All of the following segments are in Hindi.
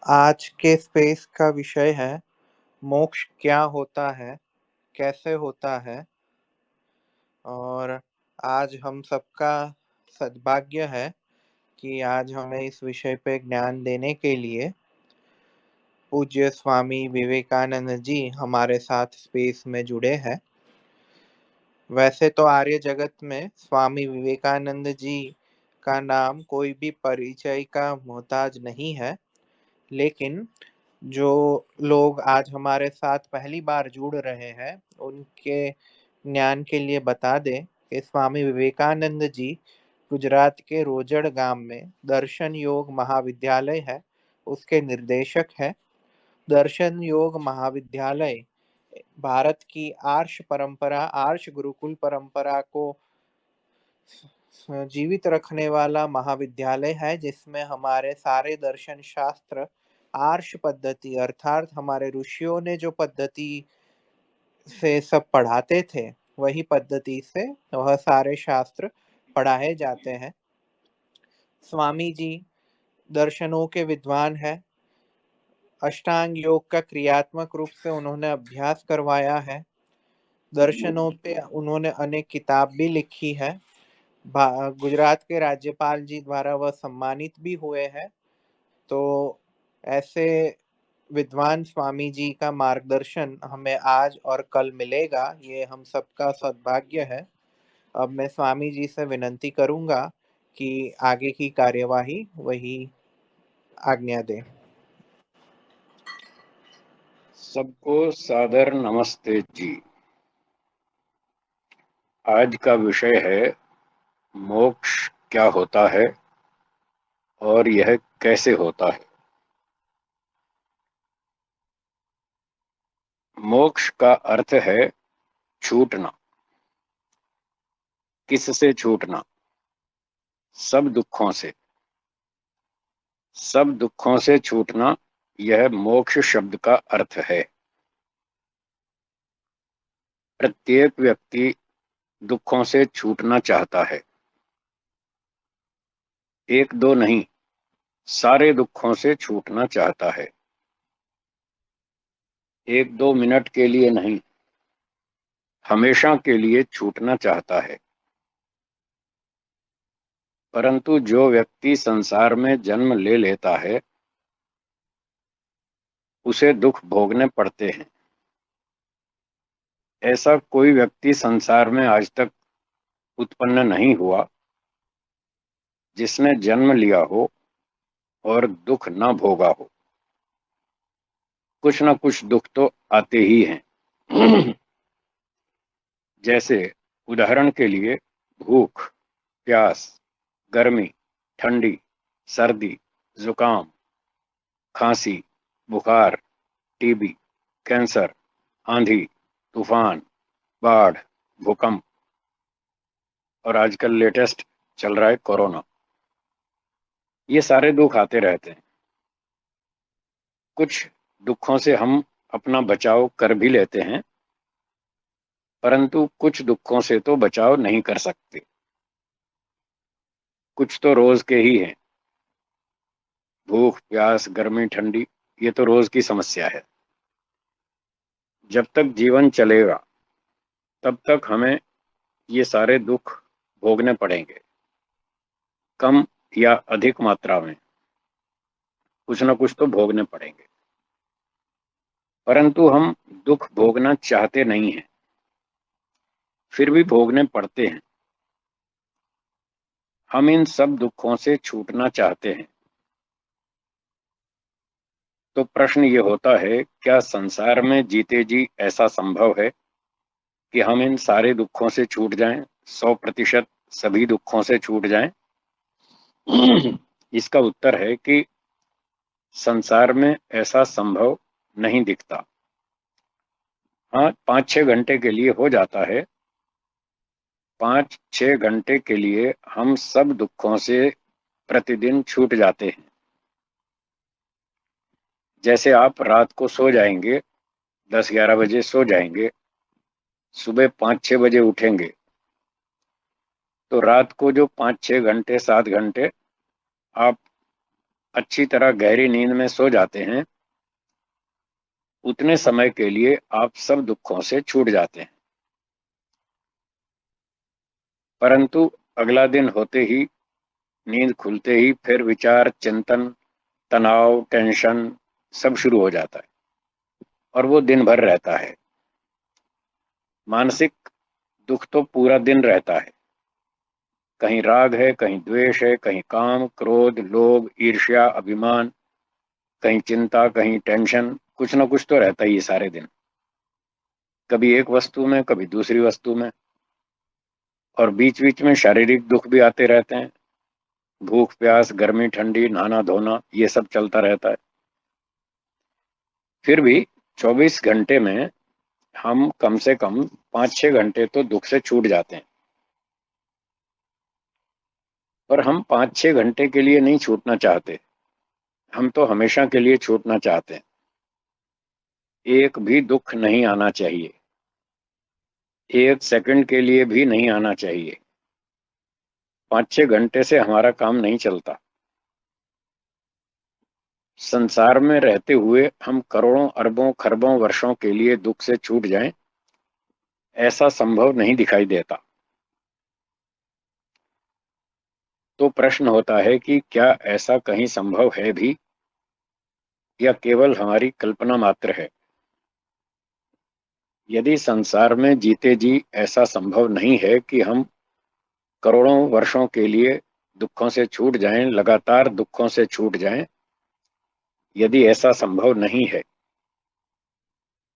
आज के स्पेस का विषय है मोक्ष क्या होता है, कैसे होता है। और आज हम सबका सद्भाग्य है कि आज हमें इस विषय पे ज्ञान देने के लिए पूज्य स्वामी विवेकानंद जी हमारे साथ स्पेस में जुड़े हैं। वैसे तो आर्य जगत में स्वामी विवेकानंद जी का नाम कोई भी परिचय का मोहताज नहीं है, लेकिन जो लोग आज हमारे साथ पहली बार जुड़ रहे हैं उनके ज्ञान के लिए बता दें कि स्वामी विवेकानंद जी गुजरात के रोजड़ गांव में दर्शन योग महाविद्यालय है उसके निर्देशक है। दर्शन योग महाविद्यालय भारत की आर्ष गुरुकुल परंपरा को जीवित रखने वाला महाविद्यालय है, जिसमें हमारे सारे दर्शन शास्त्र आर्ष पद्धति अर्थात हमारे ऋषियों ने जो पद्धति से सब पढ़ाते थे वही पद्धति से वह सारे शास्त्र पढ़ाए जाते हैं। स्वामी जी दर्शनों के विद्वान है। अष्टांग योग का क्रियात्मक रूप से उन्होंने अभ्यास करवाया है। दर्शनों पे उन्होंने अनेक किताब भी लिखी है। गुजरात के राज्यपाल जी द्वारा वह सम्मानित भी हुए हैं। तो ऐसे विद्वान स्वामी जी का मार्गदर्शन हमें आज और कल मिलेगा, ये हम सबका सौभाग्य है। अब मैं स्वामी जी से विनंती करूंगा कि आगे की कार्यवाही वही आज्ञा दे। सबको सादर नमस्ते जी। आज का विषय है मोक्ष क्या होता है और यह कैसे होता है। मोक्ष का अर्थ है छूटना। किससे छूटना? सब दुखों से। सब दुखों से छूटना, यह मोक्ष शब्द का अर्थ है। प्रत्येक व्यक्ति दुखों से छूटना चाहता है। एक दो नहीं, सारे दुखों से छूटना चाहता है। एक दो मिनट के लिए नहीं, हमेशा के लिए छूटना चाहता है। परंतु जो व्यक्ति संसार में जन्म ले लेता है उसे दुख भोगने पड़ते हैं। ऐसा कोई व्यक्ति संसार में आज तक उत्पन्न नहीं हुआ जिसने जन्म लिया हो और दुख न भोगा हो। कुछ न कुछ दुख तो आते ही हैं। जैसे उदाहरण के लिए भूख, प्यास, गर्मी, ठंडी, सर्दी, जुकाम, खांसी, बुखार, टीबी, कैंसर, आंधी, तूफान, बाढ़, भूकंप और आजकल लेटेस्ट चल रहा है कोरोना। ये सारे दुख आते रहते हैं। कुछ दुखों से हम अपना बचाव कर भी लेते हैं, परंतु कुछ दुखों से तो बचाव नहीं कर सकते। कुछ तो रोज के ही हैं। भूख, प्यास, गर्मी, ठंडी, ये तो रोज की समस्या है। जब तक जीवन चलेगा तब तक हमें ये सारे दुख भोगने पड़ेंगे, कम या अधिक मात्रा में कुछ न कुछ तो भोगने पड़ेंगे। परंतु हम दुख भोगना चाहते नहीं हैं, फिर भी भोगने पड़ते हैं। हम इन सब दुखों से छूटना चाहते हैं। तो प्रश्न ये होता है, क्या संसार में जीते जी ऐसा संभव है कि हम इन सारे दुखों से छूट जाएं, 100% सभी दुखों से छूट जाएं? इसका उत्तर है कि संसार में ऐसा संभव नहीं दिखता। हाँ, 5-6 घंटे के लिए हो जाता है। 5-6 घंटे के लिए हम सब दुखों से प्रतिदिन छूट जाते हैं। जैसे आप रात को सो जाएंगे, 10-11 बजे सो जाएंगे, सुबह 5-6 बजे उठेंगे, तो रात को जो 5-6 घंटे 7 घंटे आप अच्छी तरह गहरी नींद में सो जाते हैं, उतने समय के लिए आप सब दुखों से छूट जाते हैं। परंतु अगला दिन होते ही, नींद खुलते ही फिर विचार, चिंतन, तनाव, टेंशन सब शुरू हो जाता है और वो दिन भर रहता है। मानसिक दुख तो पूरा दिन रहता है। कहीं राग है, कहीं द्वेष है, कहीं काम, क्रोध, लोभ, ईर्ष्या, अभिमान, कहीं चिंता, कहीं टेंशन, कुछ ना कुछ तो रहता ही है सारे दिन। कभी एक वस्तु में, कभी दूसरी वस्तु में, और बीच बीच में शारीरिक दुख भी आते रहते हैं। भूख प्यास, गर्मी ठंडी, नहाना धोना, ये सब चलता रहता है। फिर भी 24 घंटे में हम कम से कम 5-6 घंटे तो दुख से छूट जाते हैं। पर हम 5-6 घंटे के लिए नहीं छूटना चाहते, हम तो हमेशा के लिए छूटना चाहते हैं। एक भी दुख नहीं आना चाहिए, एक सेकंड के लिए भी नहीं आना चाहिए। 5-6 घंटे से हमारा काम नहीं चलता। संसार में रहते हुए हम करोड़ों अरबों खरबों वर्षों के लिए दुख से छूट जाएं, ऐसा संभव नहीं दिखाई देता। तो प्रश्न होता है कि क्या ऐसा कहीं संभव है भी, या केवल हमारी कल्पना मात्र है। यदि संसार में जीते जी ऐसा संभव नहीं है कि हम करोड़ों वर्षों के लिए दुखों से छूट जाएं, लगातार दुखों से छूट जाएं, यदि ऐसा संभव नहीं है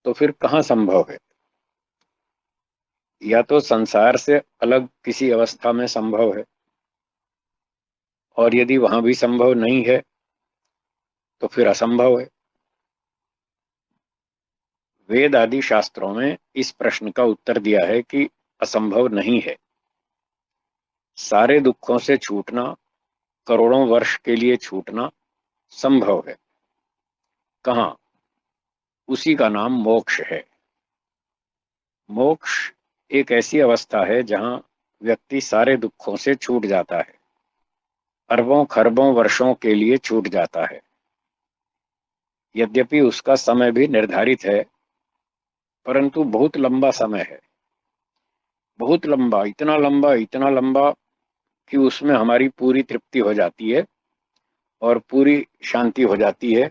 तो फिर कहाँ संभव है। या तो संसार से अलग किसी अवस्था में संभव है, और यदि वहां भी संभव नहीं है तो फिर असंभव है। वेद आदि शास्त्रों में इस प्रश्न का उत्तर दिया है कि असंभव नहीं है। सारे दुखों से छूटना, करोड़ों वर्ष के लिए छूटना संभव है। कहाँ? उसी का नाम मोक्ष है। मोक्ष एक ऐसी अवस्था है जहां व्यक्ति सारे दुखों से छूट जाता है, अरबों खरबों वर्षों के लिए छूट जाता है। यद्यपि उसका समय भी निर्धारित है, परंतु बहुत लंबा समय है। बहुत लंबा, इतना लंबा कि उसमें हमारी पूरी तृप्ति हो जाती है और पूरी शांति हो जाती है।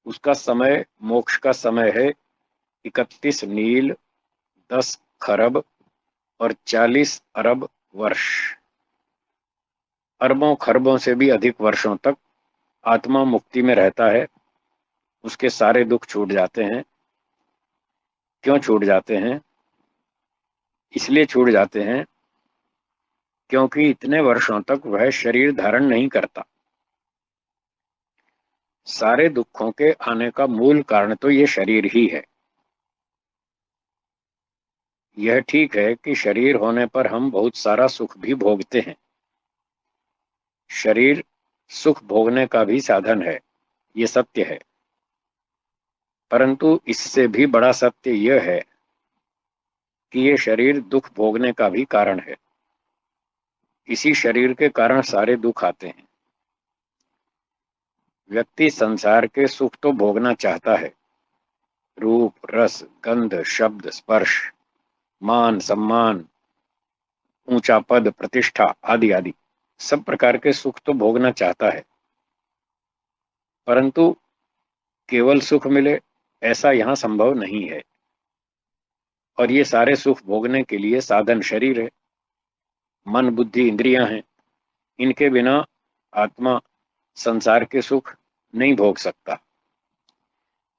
उसका समय, मोक्ष का समय है 31 नील, 10 खरब और 40 अरब वर्ष। अरबों खरबों से भी अधिक वर्षों तक आत्मा मुक्ति में रहता है। उसके सारे दुख छूट जाते हैं। क्यों छूट जाते हैं? इसलिए छूट जाते हैं क्योंकि इतने वर्षों तक वह शरीर धारण नहीं करता। सारे दुखों के आने का मूल कारण तो ये शरीर ही है। यह ठीक है कि शरीर होने पर हम बहुत सारा सुख भी भोगते हैं। शरीर सुख भोगने का भी साधन है, ये सत्य है। परंतु इससे भी बड़ा सत्य यह है कि ये शरीर दुख भोगने का भी कारण है। इसी शरीर के कारण सारे दुख आते हैं। व्यक्ति संसार के सुख तो भोगना चाहता है, रूप, रस, गंध, शब्द, स्पर्श, मान सम्मान, ऊंचा पद, प्रतिष्ठा आदि आदि सब प्रकार के सुख तो भोगना चाहता है। परंतु केवल सुख मिले ऐसा यहाँ संभव नहीं है। और ये सारे सुख भोगने के लिए साधन शरीर है, मन बुद्धि इंद्रियां हैं। इनके बिना आत्मा संसार के सुख नहीं भोग सकता।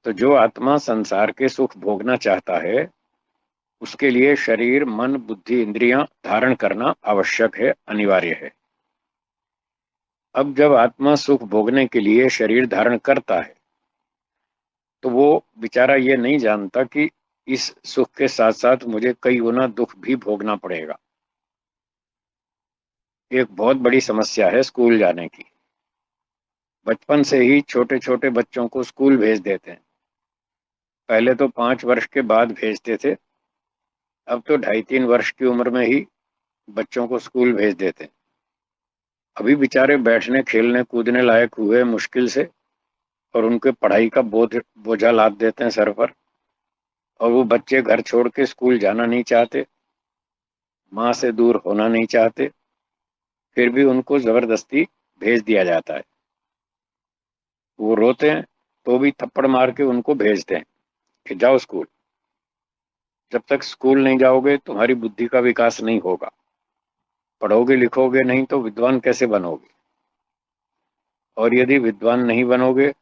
तो जो आत्मा संसार के सुख भोगना चाहता है, उसके लिए शरीर मन बुद्धि इंद्रियां धारण करना आवश्यक है, अनिवार्य है। अब जब आत्मा सुख भोगने के लिए शरीर धारण करता है तो वो बेचारा ये नहीं जानता कि इस सुख के साथ साथ मुझे कई गुना दुख भी भोगना पड़ेगा। एक बहुत बड़ी समस्या है स्कूल जाने की। बचपन से ही छोटे छोटे बच्चों को स्कूल भेज देते हैं। पहले तो 5 वर्ष के बाद भेजते थे, अब तो 2.5-3 वर्ष की उम्र में ही बच्चों को स्कूल भेज देते हैं। अभी बेचारे बैठने खेलने कूदने लायक हुए मुश्किल से, और उनके पढ़ाई का बोझा लाद देते हैं सर पर। और वो बच्चे घर छोड़ के स्कूल जाना नहीं चाहते, माँ से दूर होना नहीं चाहते, फिर भी उनको जबरदस्ती भेज दिया जाता है। वो रोते हैं तो भी थप्पड़ मार के उनको भेजते हैं कि जाओ स्कूल। जब तक स्कूल नहीं जाओगे तुम्हारी बुद्धि का विकास नहीं होगा, पढ़ोगे लिखोगे नहीं तो विद्वान कैसे बनोगे, और यदि विद्वान नहीं बनोगे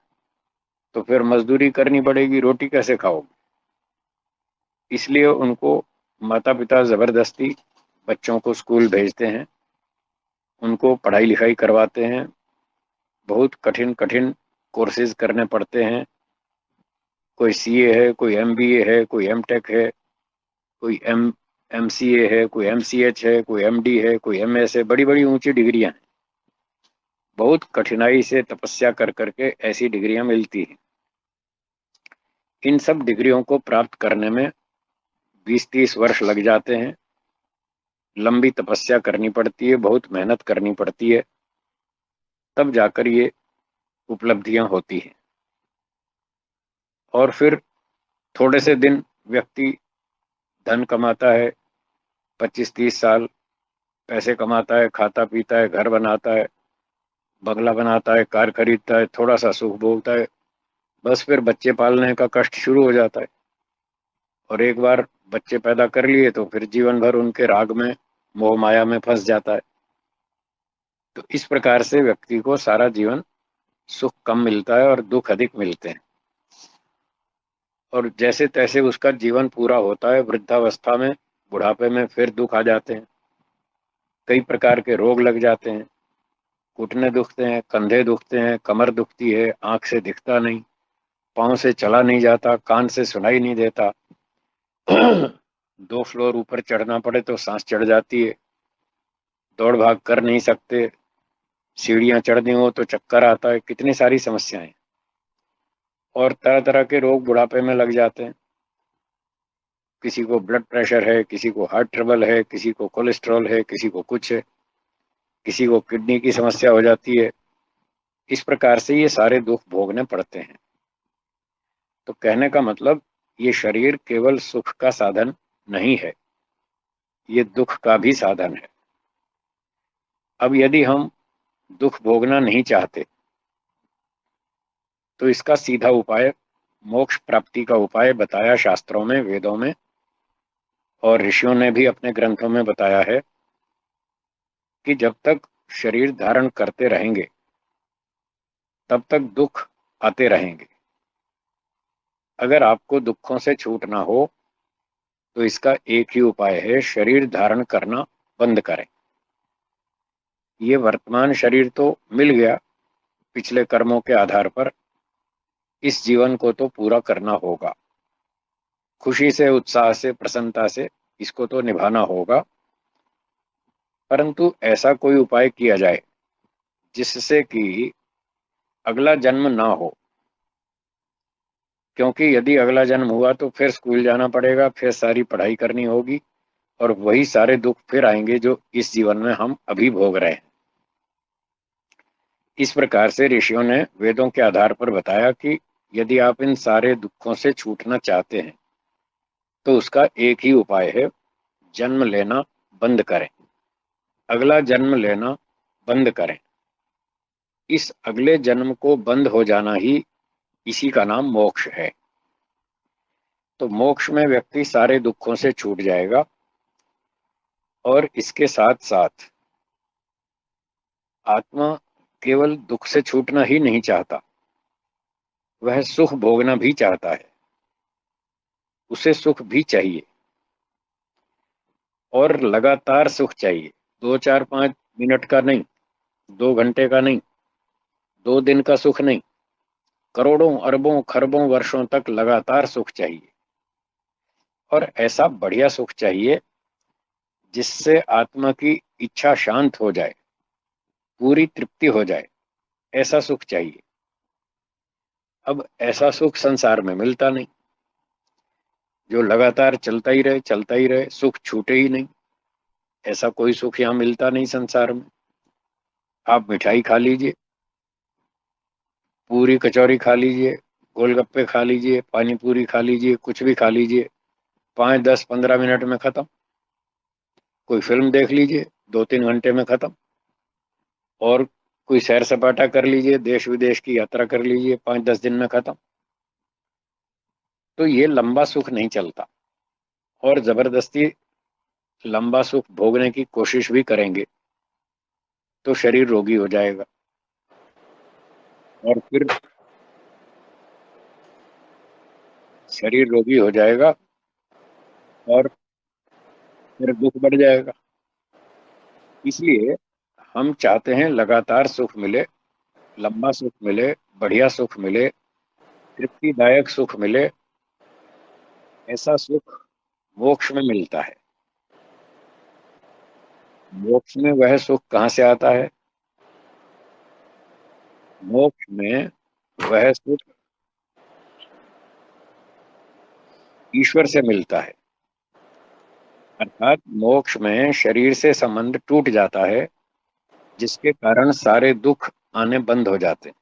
तो फिर मजदूरी करनी पड़ेगी, रोटी कैसे खाओगे। इसलिए उनको माता पिता जबरदस्ती बच्चों को स्कूल भेजते हैं, उनको पढ़ाई लिखाई करवाते हैं, बहुत कठिन कठिन कोर्सेज करने पड़ते हैं। कोई सीए है, कोई एमबीए है, कोई एमटेक है, कोई एमसीए है, कोई एमसीएच है, कोई एमडी है, कोई एमएस है, बड़ी बड़ी ऊंची डिग्रियां हैं। बहुत कठिनाई से तपस्या कर करके ऐसी डिग्रियां मिलती हैं। इन सब डिग्रियों को प्राप्त करने में 20-30 वर्ष लग जाते हैं। लंबी तपस्या करनी पड़ती है, बहुत मेहनत करनी पड़ती है, तब जाकर ये उपलब्धियां होती हैं। और फिर थोड़े से दिन व्यक्ति धन कमाता है, 25-30 साल पैसे कमाता है, खाता पीता है, घर बनाता है, बंगला बनाता है, कार खरीदता है, थोड़ा सा सुख भोगता है। बस फिर बच्चे पालने का कष्ट शुरू हो जाता है। और एक बार बच्चे पैदा कर लिए तो फिर जीवन भर उनके राग में, मोह माया में फंस जाता है। तो इस प्रकार से व्यक्ति को सारा जीवन सुख कम मिलता है और दुख अधिक मिलते हैं। और जैसे तैसे उसका जीवन पूरा होता है, वृद्धावस्था में, बुढ़ापे में फिर दुख आ जाते हैं। कई प्रकार के रोग लग जाते हैं, घुटने दुखते हैं, कंधे दुखते हैं, कमर दुखती है, आंख से दिखता नहीं, पाँव से चला नहीं जाता, कान से सुनाई नहीं देता। 2 फ्लोर ऊपर चढ़ना पड़े तो सांस चढ़ जाती है, दौड़ भाग कर नहीं सकते, सीढ़ियां चढ़नी हो तो चक्कर आता है, कितनी सारी समस्याएं। और तरह तरह के रोग बुढ़ापे में लग जाते हैं। किसी को ब्लड प्रेशर है, किसी को हार्ट ट्रबल है, किसी को कोलेस्ट्रॉल है, किसी को कुछ है, किसी को किडनी की समस्या हो जाती है। इस प्रकार से ये सारे दुख भोगने पड़ते हैं। तो कहने का मतलब, ये शरीर केवल सुख का साधन नहीं है, ये दुख का भी साधन है। अब यदि हम दुख भोगना नहीं चाहते तो इसका सीधा उपाय, मोक्ष प्राप्ति का उपाय बताया शास्त्रों में, वेदों में, और ऋषियों ने भी अपने ग्रंथों में बताया है कि जब तक शरीर धारण करते रहेंगे तब तक दुख आते रहेंगे। अगर आपको दुखों से छूटना हो तो इसका एक ही उपाय है, शरीर धारण करना बंद करें। ये वर्तमान शरीर तो मिल गया पिछले कर्मों के आधार पर, इस जीवन को तो पूरा करना होगा, खुशी से, उत्साह से, प्रसन्नता से इसको तो निभाना होगा। परंतु ऐसा कोई उपाय किया जाए जिससे कि अगला जन्म ना हो, क्योंकि यदि अगला जन्म हुआ तो फिर स्कूल जाना पड़ेगा, फिर सारी पढ़ाई करनी होगी, और वही सारे दुख फिर आएंगे जो इस जीवन में हम अभी भोग रहे हैं। इस प्रकार से ऋषियों ने वेदों के आधार पर बताया कि यदि आप इन सारे दुखों से छूटना चाहते हैं तो उसका एक ही उपाय है, जन्म लेना बंद करें, अगला जन्म लेना बंद करें। इस अगले जन्म को बंद हो जाना ही, इसी का नाम मोक्ष है। तो मोक्ष में व्यक्ति सारे दुखों से छूट जाएगा, और इसके साथ साथ आत्मा केवल दुख से छूटना ही नहीं चाहता, वह सुख भोगना भी चाहता है, उसे सुख भी चाहिए, और लगातार सुख चाहिए। 2 4 5 मिनट का नहीं, 2 घंटे का नहीं, 2 दिन का सुख नहीं, करोड़ों अरबों खरबों वर्षों तक लगातार सुख चाहिए। और ऐसा बढ़िया सुख चाहिए जिससे आत्मा की इच्छा शांत हो जाए, पूरी तृप्ति हो जाए, ऐसा सुख चाहिए। अब ऐसा सुख संसार में मिलता नहीं, जो लगातार चलता ही रहे, चलता ही रहे, सुख छूटे ही नहीं। ऐसा कोई सुख यहाँ मिलता नहीं संसार में। आप मिठाई खा लीजिए, पूरी कचौरी खा लीजिए, गोलगप्पे खा लीजिए, पानी पूरी खा लीजिए, कुछ भी खा लीजिए, 5, 10, 15 मिनट में खत्म। कोई फिल्म देख लीजिए, 2, 3 घंटे में खत्म। और कोई सैर सपाटा कर लीजिए, देश विदेश की यात्रा कर लीजिए, 5, 10 दिन में खत्म। तो ये लंबा सुख नहीं चलता। और जबरदस्ती लंबा सुख भोगने की कोशिश भी करेंगे तो शरीर रोगी हो जाएगा, और फिर शरीर रोगी हो जाएगा और फिर दुख बढ़ जाएगा। इसलिए हम चाहते हैं लगातार सुख मिले, लंबा सुख मिले, बढ़िया सुख मिले, तृप्तिदायक सुख मिले। ऐसा सुख मोक्ष में मिलता है। मोक्ष में वह सुख कहाँ से आता है? मोक्ष में वह सुख ईश्वर से मिलता है। अर्थात मोक्ष में शरीर से संबंध टूट जाता है, जिसके कारण सारे दुख आने बंद हो जाते हैं,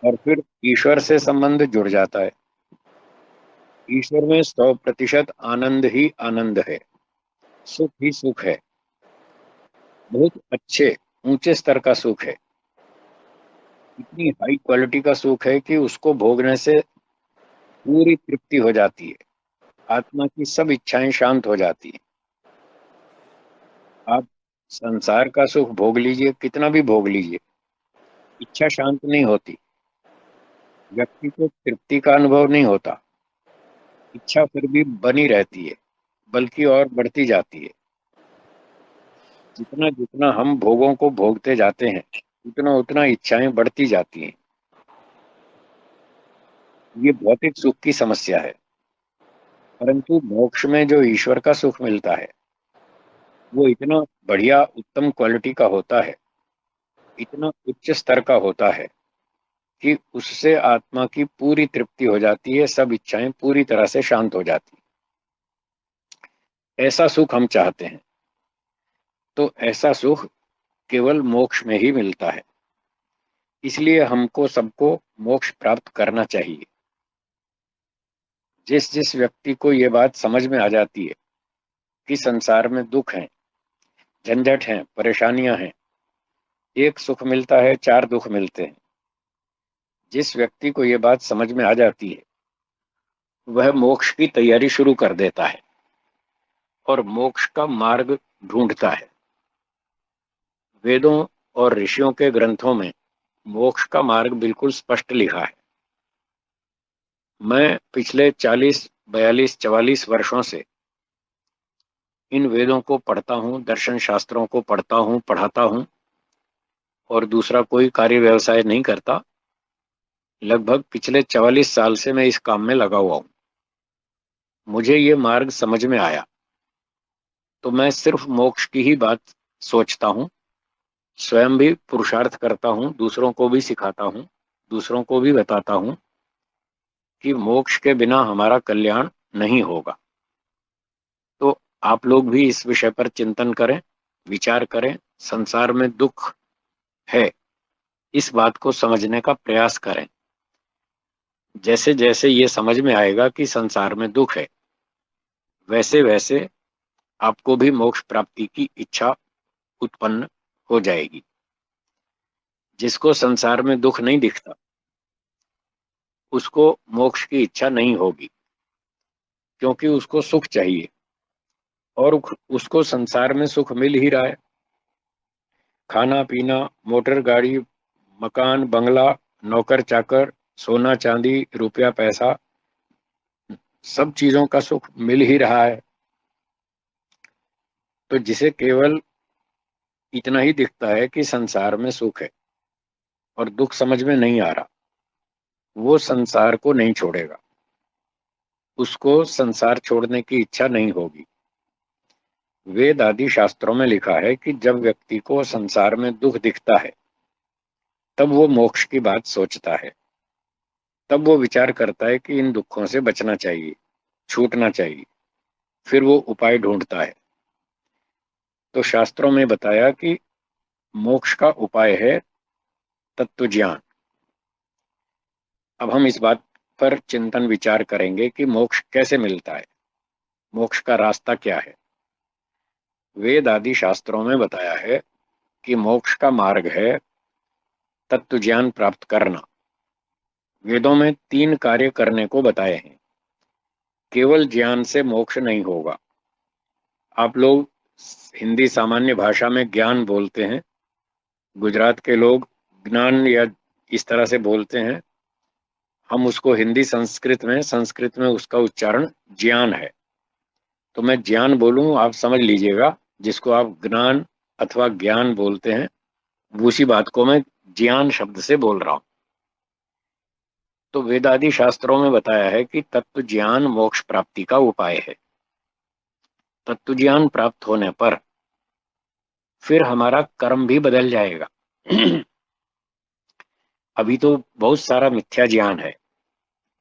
और फिर ईश्वर से संबंध जुड़ जाता है। ईश्वर में 100% आनंद ही आनंद है, सुख ही सुख है। बहुत अच्छे ऊंचे स्तर का सुख है। इतनी हाई क्वालिटी का सुख है कि उसको भोगने से पूरी तृप्ति हो जाती है, आत्मा की सब इच्छाएं शांत हो जाती हैं। आप संसार का सुख भोग लीजिए, कितना भी भोग लीजिए, इच्छा शांत नहीं होती। व्यक्ति को तृप्ति का अनुभव नहीं होता। इच्छा फिर भी बनी रहती है, बल्कि और बढ़ती जाती है। जितना जितना हम भोगों को भोगते जाते हैं, उतना उतना इच्छाएं बढ़ती जाती हैं। ये भौतिक सुख की समस्या है। परंतु मोक्ष में जो ईश्वर का सुख मिलता है, वो इतना बढ़िया उत्तम क्वालिटी का होता है, इतना उच्च स्तर का होता है कि उससे आत्मा की पूरी तृप्ति हो जाती है, सब इच्छाएं पूरी तरह से शांत हो जाती है। ऐसा सुख हम चाहते हैं। तो ऐसा सुख केवल मोक्ष में ही मिलता है। इसलिए हमको सबको मोक्ष प्राप्त करना चाहिए। जिस जिस व्यक्ति को ये बात समझ में आ जाती है कि संसार में दुख है, झंझट है, परेशानियां हैं, एक सुख मिलता है, चार दुख मिलते हैं, जिस व्यक्ति को ये बात समझ में आ जाती है, वह मोक्ष की तैयारी शुरू कर देता है और मोक्ष का मार्ग ढूंढता है। वेदों और ऋषियों के ग्रंथों में मोक्ष का मार्ग बिल्कुल स्पष्ट लिखा है। मैं पिछले 40, 42, 44 वर्षों से इन वेदों को पढ़ता हूँ, दर्शन शास्त्रों को पढ़ता हूँ, पढ़ाता हूँ, और दूसरा कोई कार्य व्यवसाय नहीं करता। लगभग पिछले 44 साल से मैं इस काम में लगा हुआ हूँ। मुझे ये मार्ग समझ में आया तो मैं सिर्फ मोक्ष की ही बात सोचता हूँ। स्वयं भी पुरुषार्थ करता हूँ, दूसरों को भी सिखाता हूँ, दूसरों को भी बताता हूँ कि मोक्ष के बिना हमारा कल्याण नहीं होगा। तो आप लोग भी इस विषय पर चिंतन करें, विचार करें, संसार में दुख है इस बात को समझने का प्रयास करें। जैसे जैसे ये समझ में आएगा कि संसार में दुख है, वैसे वैसे आपको भी मोक्ष प्राप्ति की इच्छा उत्पन्न हो जाएगी। जिसको संसार में दुख नहीं दिखता, उसको मोक्ष की इच्छा नहीं होगी, क्योंकि उसको सुख चाहिए, और उसको संसार में सुख मिल ही रहा है। खाना पीना, मोटर गाड़ी, मकान बंगला, नौकर चाकर, सोना चांदी, रुपया पैसा, सब चीजों का सुख मिल ही रहा है। तो जिसे केवल इतना ही दिखता है कि संसार में सुख है और दुख समझ में नहीं आ रहा, वो संसार को नहीं छोड़ेगा। उसको संसार छोड़ने की इच्छा नहीं होगी। वेद आदि शास्त्रों में लिखा है कि जब व्यक्ति को संसार में दुख दिखता है, तब वो मोक्ष की बात सोचता है। तब वो विचार करता है कि इन दुखों से बचना चाहिए, छूटना चाहिए। फिर वो उपाय ढूंढता है। तो शास्त्रों में बताया कि मोक्ष का उपाय है तत्व ज्ञान। अब हम इस बात पर चिंतन विचार करेंगे कि मोक्ष कैसे मिलता है, मोक्ष का रास्ता क्या है। वेद आदि शास्त्रों में बताया है कि मोक्ष का मार्ग है तत्व ज्ञान प्राप्त करना। वेदों में 3 कार्य करने को बताए हैं। केवल ज्ञान से मोक्ष नहीं होगा। आप लोग हिंदी सामान्य भाषा में ज्ञान बोलते हैं, गुजरात के लोग ज्ञान या इस तरह से बोलते हैं। हम उसको हिंदी संस्कृत में उसका उच्चारण ज्ञान है। तो मैं ज्ञान बोलूं, आप समझ लीजिएगा, जिसको आप ज्ञान अथवा ज्ञान बोलते हैं उसी बात को मैं ज्ञान शब्द से बोल रहा हूं। तो वेदादि शास्त्रों में बताया है कि तत्व ज्ञान मोक्ष प्राप्ति का उपाय है। तत्व ज्ञान प्राप्त होने पर फिर हमारा कर्म भी बदल जाएगा। अभी तो बहुत सारा मिथ्या ज्ञान है,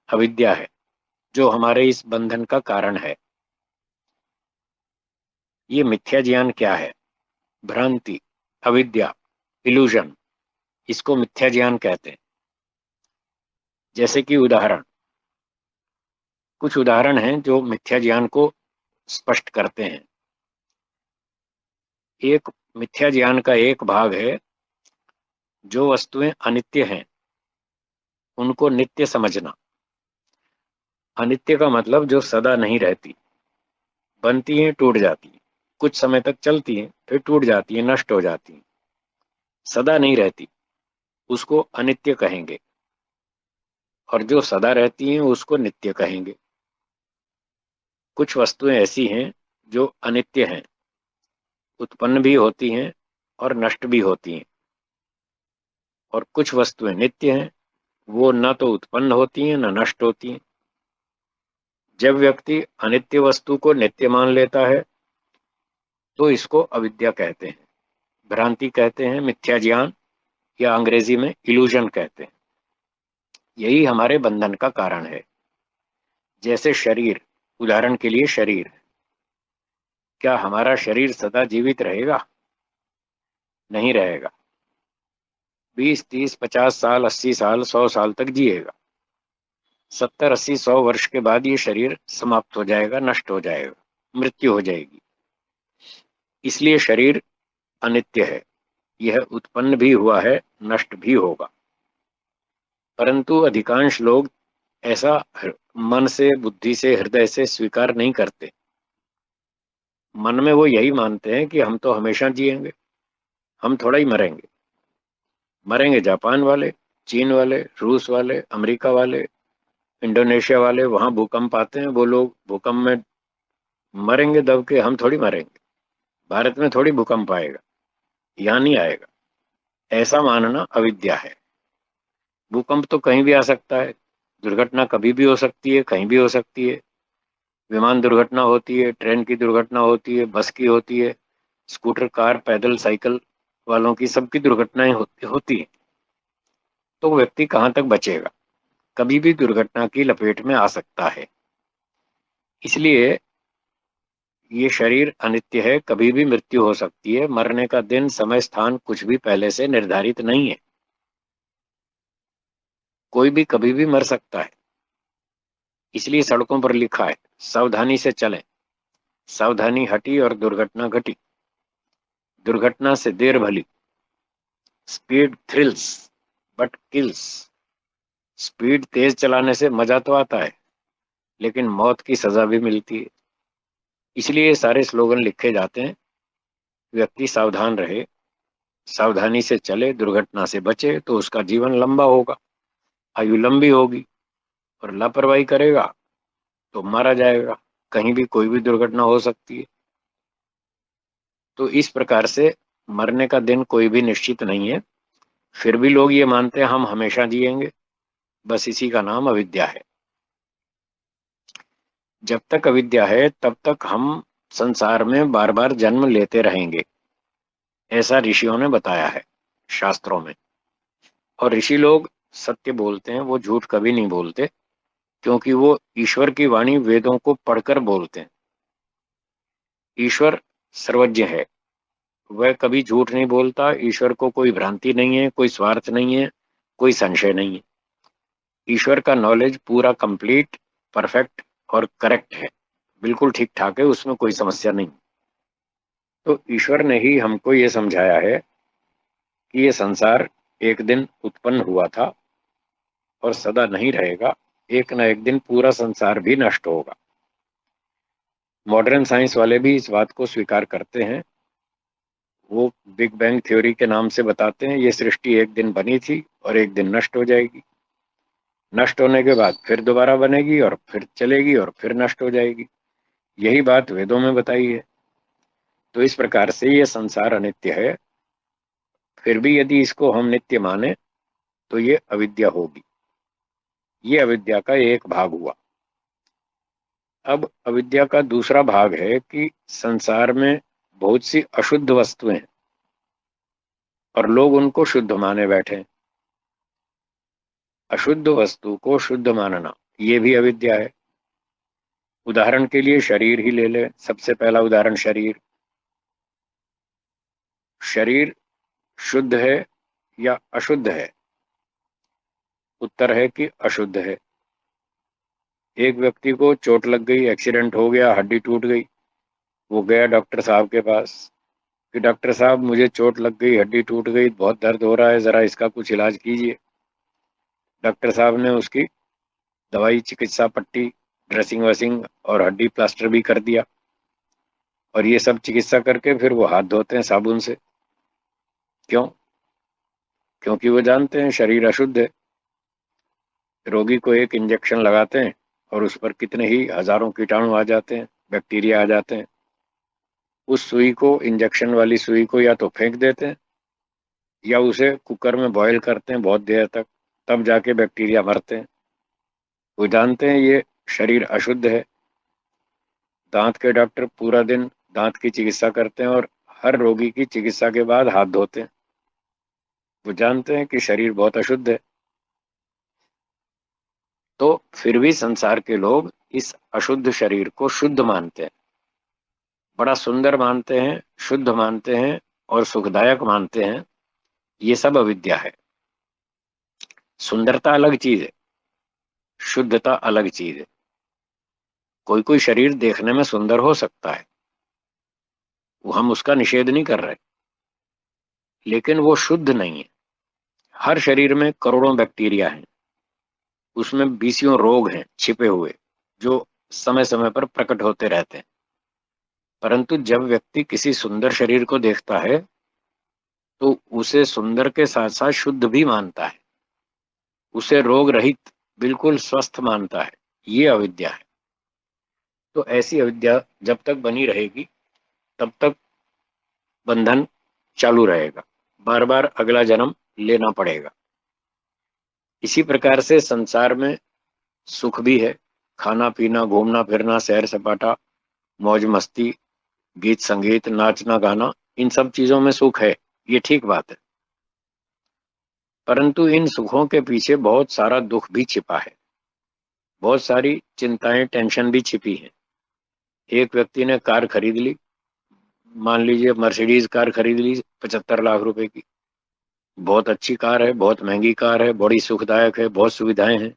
अविद्या है, जो हमारे इस बंधन का कारण है। ये मिथ्या ज्ञान क्या है? भ्रांति, अविद्या, इल्यूजन, इसको मिथ्या ज्ञान कहते हैं। जैसे कि कुछ उदाहरण हैं जो मिथ्या ज्ञान को स्पष्ट करते हैं। एक मिथ्या ज्ञान का एक भाग है, जो वस्तुएं अनित्य हैं उनको नित्य समझना। अनित्य का मतलब जो सदा नहीं रहती, बनती हैं टूट जाती हैं, कुछ समय तक चलती हैं फिर टूट जाती हैं, नष्ट हो जाती हैं, सदा नहीं रहती, उसको अनित्य कहेंगे। और जो सदा रहती हैं उसको नित्य कहेंगे। कुछ वस्तुएं ऐसी हैं जो अनित्य हैं, उत्पन्न भी होती हैं और नष्ट भी होती हैं। और कुछ वस्तुएं नित्य हैं, वो न तो उत्पन्न होती हैं न नष्ट होती हैं। जब व्यक्ति अनित्य वस्तु को नित्य मान लेता है तो इसको अविद्या कहते हैं, भ्रांति कहते हैं, मिथ्या ज्ञान, या अंग्रेजी में इल्यूजन कहते हैं। यही हमारे बंधन का कारण है। जैसे शरीर, उदाहरण के लिए शरीर, क्या हमारा शरीर सदा जीवित रहेगा? नहीं रहेगा। 20, 30, 50 साल, 80 साल, 100 साल तक जिएगा। 70, 80, 100 वर्ष के बाद ये शरीर समाप्त हो जाएगा, नष्ट हो जाएगा, मृत्यु हो जाएगी। इसलिए शरीर अनित्य है। यह उत्पन्न भी हुआ है, नष्ट भी होगा। परंतु अधिकांश लोग ऐसा मन से, बुद्धि से, हृदय से स्वीकार नहीं करते। मन में वो यही मानते हैं कि हम तो हमेशा जिएंगे, हम थोड़ा ही मरेंगे। मरेंगे जापान वाले, चीन वाले, रूस वाले, अमेरिका वाले, इंडोनेशिया वाले, वहां भूकंप आते हैं, वो लोग भूकंप में मरेंगे दब के, हम थोड़ी मरेंगे। भारत में थोड़ी भूकंप आएगा, यहाँ नहीं आएगा। ऐसा मानना अविद्या है। भूकंप तो कहीं भी आ सकता है, दुर्घटना कभी भी हो सकती है, कहीं भी हो सकती है। विमान दुर्घटना होती है, ट्रेन की दुर्घटना होती है, बस की होती है, स्कूटर, कार, पैदल, साइकिल वालों की सबकी दुर्घटनाएं होती है। तो व्यक्ति कहाँ तक बचेगा? कभी भी दुर्घटना की लपेट में आ सकता है। इसलिए ये शरीर अनित्य है, कभी भी मृत्यु हो सकती है। मरने का दिन, समय, स्थान कुछ भी पहले से निर्धारित नहीं है। कोई भी कभी भी मर सकता है। इसलिए सड़कों पर लिखा है, सावधानी से चलें। सावधानी हटी और दुर्घटना घटी। दुर्घटना से देर भली। Speed thrills but kills. Speed तेज चलाने से मजा तो आता है, लेकिन मौत की सजा भी मिलती है। इसलिए ये सारे स्लोगन लिखे जाते हैं, व्यक्ति सावधान रहे, सावधानी से चले, दुर्घटना से बचे तो उसका जीवन लंबा होगा, आयु लंबी होगी। और लापरवाही करेगा तो मारा जाएगा। कहीं भी कोई भी दुर्घटना हो सकती है। तो इस प्रकार से मरने का दिन कोई भी निश्चित नहीं है, फिर भी लोग ये मानते हैं हम हमेशा जिएंगे। बस इसी का नाम अविद्या है। जब तक अविद्या है तब तक हम संसार में बार बार जन्म लेते रहेंगे, ऐसा ऋषियों ने बताया है शास्त्रों में। और ऋषि लोग सत्य बोलते हैं, वो झूठ कभी नहीं बोलते, क्योंकि वो ईश्वर की वाणी वेदों को पढ़कर बोलते हैं। ईश्वर सर्वज्ञ है, वह कभी झूठ नहीं बोलता, ईश्वर को कोई भ्रांति नहीं है, कोई स्वार्थ नहीं है, कोई संशय नहीं है। ईश्वर का नॉलेज पूरा कंप्लीट, परफेक्ट और करेक्ट है, बिल्कुल ठीक ठाक है, उसमें कोई समस्या नहीं। तो ईश्वर ने ही हमको ये समझाया है कि ये संसार एक दिन उत्पन्न हुआ था और सदा नहीं रहेगा, एक न एक दिन पूरा संसार भी नष्ट होगा। मॉडर्न साइंस वाले भी इस बात को स्वीकार करते हैं। वो बिग बैंग थ्योरी के नाम से बताते हैं ये सृष्टि एक दिन बनी थी और एक दिन नष्ट हो जाएगी। नष्ट होने के बाद फिर दोबारा बनेगी और फिर चलेगी और फिर नष्ट हो जाएगी। यही बात वेदों में बताई है। तो इस प्रकार से ये संसार अनित्य है। फिर भी यदि इसको हम नित्य माने तो ये अविद्या होगी। ये अविद्या का एक भाग हुआ। अब अविद्या का दूसरा भाग है कि संसार में बहुत सी अशुद्ध वस्तुएं हैं और लोग उनको शुद्ध माने बैठे। अशुद्ध वस्तु को शुद्ध मानना ये भी अविद्या है। उदाहरण के लिए शरीर ही ले ले। सबसे पहला उदाहरण शरीर। शरीर शुद्ध है या अशुद्ध है? उत्तर है कि अशुद्ध है। एक व्यक्ति को चोट लग गई, एक्सीडेंट हो गया, हड्डी टूट गई। वो गया डॉक्टर साहब के पास कि डॉक्टर साहब मुझे चोट लग गई, हड्डी टूट गई, बहुत दर्द हो रहा है, जरा इसका कुछ इलाज कीजिए। डॉक्टर साहब ने उसकी दवाई, चिकित्सा, पट्टी, ड्रेसिंग वेसिंग और हड्डी प्लास्टर भी कर दिया। और ये सब चिकित्सा करके फिर वो हाथ धोते हैं साबुन से। क्यों? क्योंकि वो जानते हैं शरीर अशुद्ध है। रोगी को एक इंजेक्शन लगाते हैं और उस पर कितने ही हजारों कीटाणु आ जाते हैं, बैक्टीरिया आ जाते हैं। उस सुई को, इंजेक्शन वाली सुई को, या तो फेंक देते हैं या उसे कुकर में बॉईल करते हैं बहुत देर तक, तब जाके बैक्टीरिया मरते हैं। वो जानते हैं ये शरीर अशुद्ध है। दांत के डॉक्टर पूरा दिन दांत की चिकित्सा करते हैं और हर रोगी की चिकित्सा के बाद हाथ धोते हैं। वो जानते हैं कि शरीर बहुत अशुद्ध है। तो फिर भी संसार के लोग इस अशुद्ध शरीर को शुद्ध मानते हैं, बड़ा सुंदर मानते हैं, शुद्ध मानते हैं और सुखदायक मानते हैं। ये सब अविद्या है। सुंदरता अलग चीज है, शुद्धता अलग चीज है। कोई कोई शरीर देखने में सुंदर हो सकता है, वो हम उसका निषेध नहीं कर रहे, लेकिन वो शुद्ध नहीं है। हर शरीर में करोड़ों बैक्टीरिया हैं, उसमें बीसियों रोग हैं छिपे हुए, जो समय समय पर प्रकट होते रहते हैं। परंतु जब व्यक्ति किसी सुंदर शरीर को देखता है तो उसे सुंदर के साथ साथ शुद्ध भी मानता है, उसे रोग रहित, बिल्कुल स्वस्थ मानता है। ये अविद्या है। तो ऐसी अविद्या जब तक बनी रहेगी तब तक बंधन चालू रहेगा, बार बार अगला जन्म लेना पड़ेगा। इसी प्रकार से संसार में सुख भी है। खाना पीना, घूमना फिरना, सैर सपाटा, मौज मस्ती, गीत संगीत, नाचना गाना, इन सब चीजों में सुख है, ये ठीक बात है। परंतु इन सुखों के पीछे बहुत सारा दुख भी छिपा है, बहुत सारी चिंताएं, टेंशन भी छिपी हैं। एक व्यक्ति ने कार खरीद ली, मान लीजिए मर्सिडीज कार खरीद ली 75 लाख रुपए की। बहुत अच्छी कार है, बहुत महंगी कार है, बड़ी सुखदायक है, बहुत सुविधाएं हैं।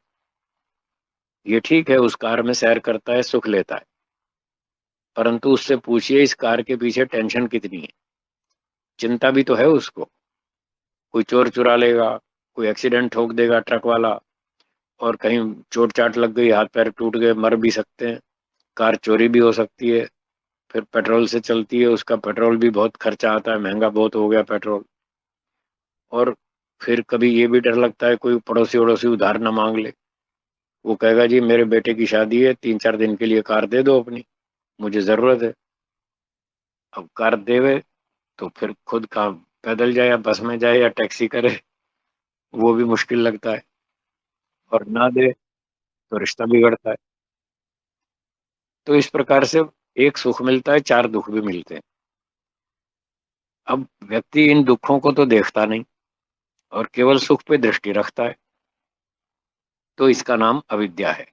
ये ठीक है, उस कार में सैर करता है, सुख लेता है। परंतु उससे पूछिए इस कार के पीछे टेंशन कितनी है, चिंता भी तो है उसको। कोई चोर चुरा लेगा, कोई एक्सीडेंट ठोक देगा ट्रक वाला, और कहीं चोट चाट लग गई, हाथ पैर टूट गए, मर भी सकते हैं। कार चोरी भी हो सकती है। फिर पेट्रोल से चलती है, उसका पेट्रोल भी बहुत खर्चा आता है, महंगा बहुत हो गया पेट्रोल। और फिर कभी ये भी डर लगता है कोई पड़ोसी वड़ोसी उधार ना मांग ले। वो कहेगा जी मेरे बेटे की शादी है, 3-4 दिन के लिए कार दे दो अपनी, मुझे जरूरत है। अब कार देवे तो फिर खुद का पैदल जाए या बस में जाए या टैक्सी करे, वो भी मुश्किल लगता है। और ना दे तो रिश्ता बिगड़ता है। तो इस प्रकार से एक सुख मिलता है, चार दुख भी मिलते हैं। अब व्यक्ति इन दुखों को तो देखता नहीं और केवल सुख पे दृष्टि रखता है, तो इसका नाम अविद्या है।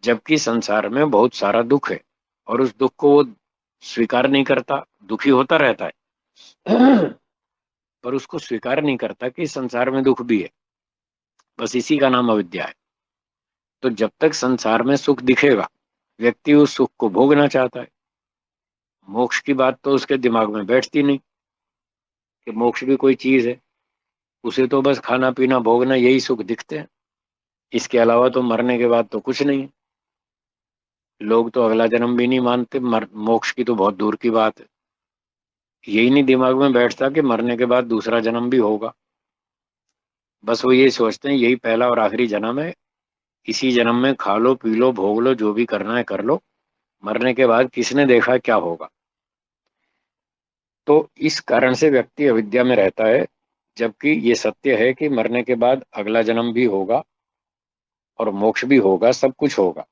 जबकि संसार में बहुत सारा दुख है और उस दुख को वो स्वीकार नहीं करता, दुखी होता रहता है पर उसको स्वीकार नहीं करता कि संसार में दुख भी है। बस इसी का नाम अविद्या है। तो जब तक संसार में सुख दिखेगा, व्यक्ति उस सुख को भोगना चाहता है। मोक्ष की बात तो उसके दिमाग में बैठती नहीं कि मोक्ष भी कोई चीज है। उसे तो बस खाना पीना भोगना यही सुख दिखते हैं। इसके अलावा तो मरने के बाद तो कुछ नहीं है। लोग तो अगला जन्म भी नहीं मानते, मोक्ष की तो बहुत दूर की बात है। यही नहीं दिमाग में बैठता कि मरने के बाद दूसरा जन्म भी होगा। बस वो ये सोचते हैं यही पहला और आखिरी जन्म है, इसी जन्म में खा लो पी लो भोग लो, जो भी करना है कर लो, मरने के बाद किसने देखा क्या होगा। तो इस कारण से व्यक्ति अविद्या में रहता है, जबकि ये सत्य है कि मरने के बाद अगला जन्म भी होगा और मोक्ष भी होगा, सब कुछ होगा।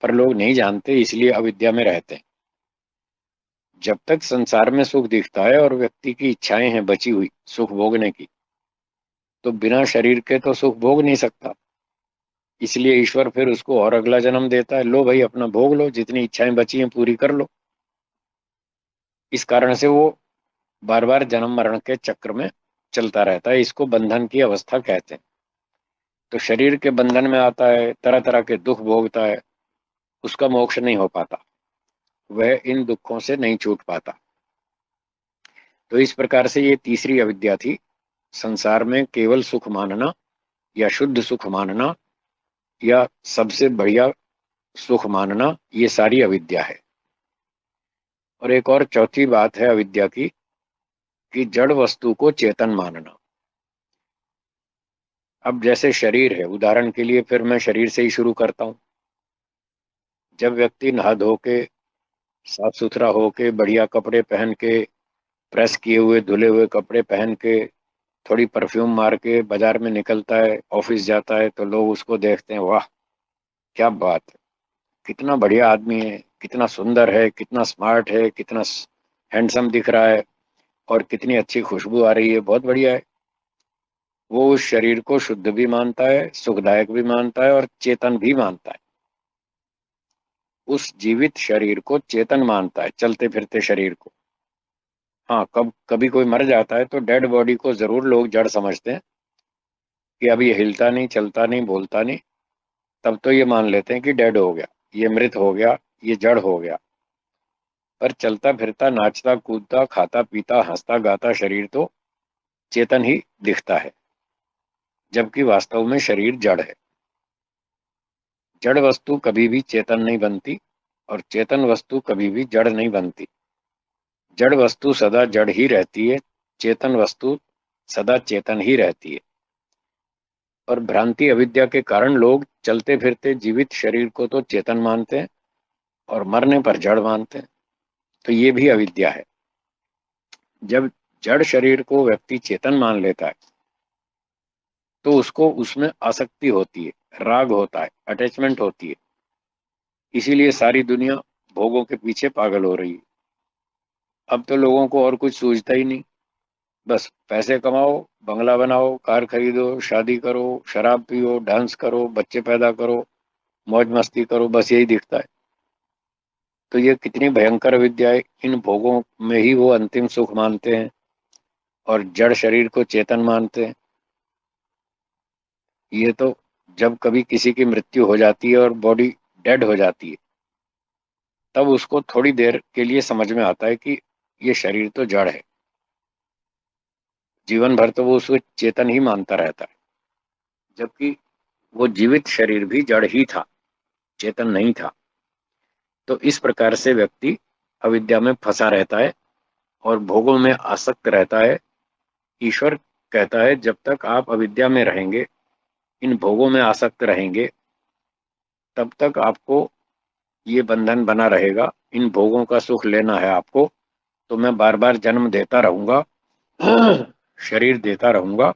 पर लोग नहीं जानते, इसलिए अविद्या में रहते हैं। जब तक संसार में सुख दिखता है और व्यक्ति की इच्छाएं हैं बची हुई सुख भोगने की, तो बिना शरीर के तो सुख भोग नहीं सकता। इसलिए ईश्वर फिर उसको और अगला जन्म देता है, लो भाई अपना भोग लो, जितनी इच्छाएं बची हैं पूरी कर लो। इस कारण से वो बार बार जन्म मरण के चक्र में चलता रहता है। इसको बंधन की अवस्था कहते हैं। तो शरीर के बंधन में आता है, तरह तरह के दुख भोगता है, उसका मोक्ष नहीं हो पाता, वह इन दुखों से नहीं छूट पाता। तो इस प्रकार से ये तीसरी अविद्या थी। संसार में केवल सुख मानना या शुद्ध सुख मानना या सबसे बढ़िया सुख मानना, ये सारी अविद्या है। और एक और चौथी बात है अविद्या की, कि जड़ वस्तु को चेतन मानना। अब जैसे शरीर है, उदाहरण के लिए फिर मैं शरीर से ही शुरू करता हूँ। जब व्यक्ति नहा धो के साफ सुथरा होके बढ़िया कपड़े पहन के, प्रेस किए हुए धुले हुए कपड़े पहन के, थोड़ी परफ्यूम मार के बाजार में निकलता है, ऑफिस जाता है, तो लोग उसको देखते हैं, वाह क्या बात है, कितना बढ़िया आदमी है, कितना सुंदर है, कितना स्मार्ट है, कितना हैंडसम दिख रहा है, और कितनी अच्छी खुशबू आ रही है, बहुत बढ़िया है। वो उस शरीर को शुद्ध भी मानता है, सुखदायक भी मानता है और चेतन भी मानता है। उस जीवित शरीर को चेतन मानता है, चलते फिरते शरीर को। हाँ, कभी कोई मर जाता है तो डेड बॉडी को जरूर लोग जड़ समझते हैं कि अब ये हिलता नहीं, चलता नहीं, बोलता नहीं, तब तो ये मान लेते हैं कि डेड हो गया, ये मृत हो गया, ये जड़ हो गया। पर चलता फिरता नाचता कूदता खाता पीता हंसता गाता शरीर तो चेतन ही दिखता है, जबकि वास्तव में शरीर जड़ है। जड़ वस्तु कभी भी चेतन नहीं बनती और चेतन वस्तु कभी भी जड़ नहीं बनती। जड़ वस्तु सदा जड़ ही रहती है, चेतन वस्तु सदा चेतन ही रहती है। और भ्रांति अविद्या के कारण लोग चलते फिरते जीवित शरीर को तो चेतन मानते हैं और मरने पर जड़ मानते हैं। तो ये भी अविद्या है। जब जड़ शरीर को व्यक्ति चेतन मान लेता है तो उसको उसमें आसक्ति होती है, राग होता है, अटैचमेंट होती है। इसीलिए सारी दुनिया भोगों के पीछे पागल हो रही है। अब तो लोगों को और कुछ सूझता ही नहीं, बस पैसे कमाओ, बंगला बनाओ, कार खरीदो, शादी करो, शराब पियो, डांस करो, बच्चे पैदा करो, मौज मस्ती करो, बस यही दिखता है। तो ये कितनी भयंकर विद्या है। इन भोगों में ही वो अंतिम सुख मानते हैं और जड़ शरीर को चेतन मानते हैं। ये तो जब कभी किसी की मृत्यु हो जाती है और बॉडी डेड हो जाती है, तब उसको थोड़ी देर के लिए समझ में आता है कि ये शरीर तो जड़ है। जीवन भर तो वो उसको चेतन ही मानता रहता है, जबकि वो जीवित शरीर भी जड़ ही था, चेतन नहीं था। तो इस प्रकार से व्यक्ति अविद्या में फंसा रहता है और भोगों में आसक्त रहता है। ईश्वर कहता है जब तक आप अविद्या में रहेंगे, इन भोगों में आसक्त रहेंगे, तब तक आपको ये बंधन बना रहेगा। इन भोगों का सुख लेना है आपको, तो मैं बार बार जन्म देता रहूंगा, शरीर देता रहूंगा।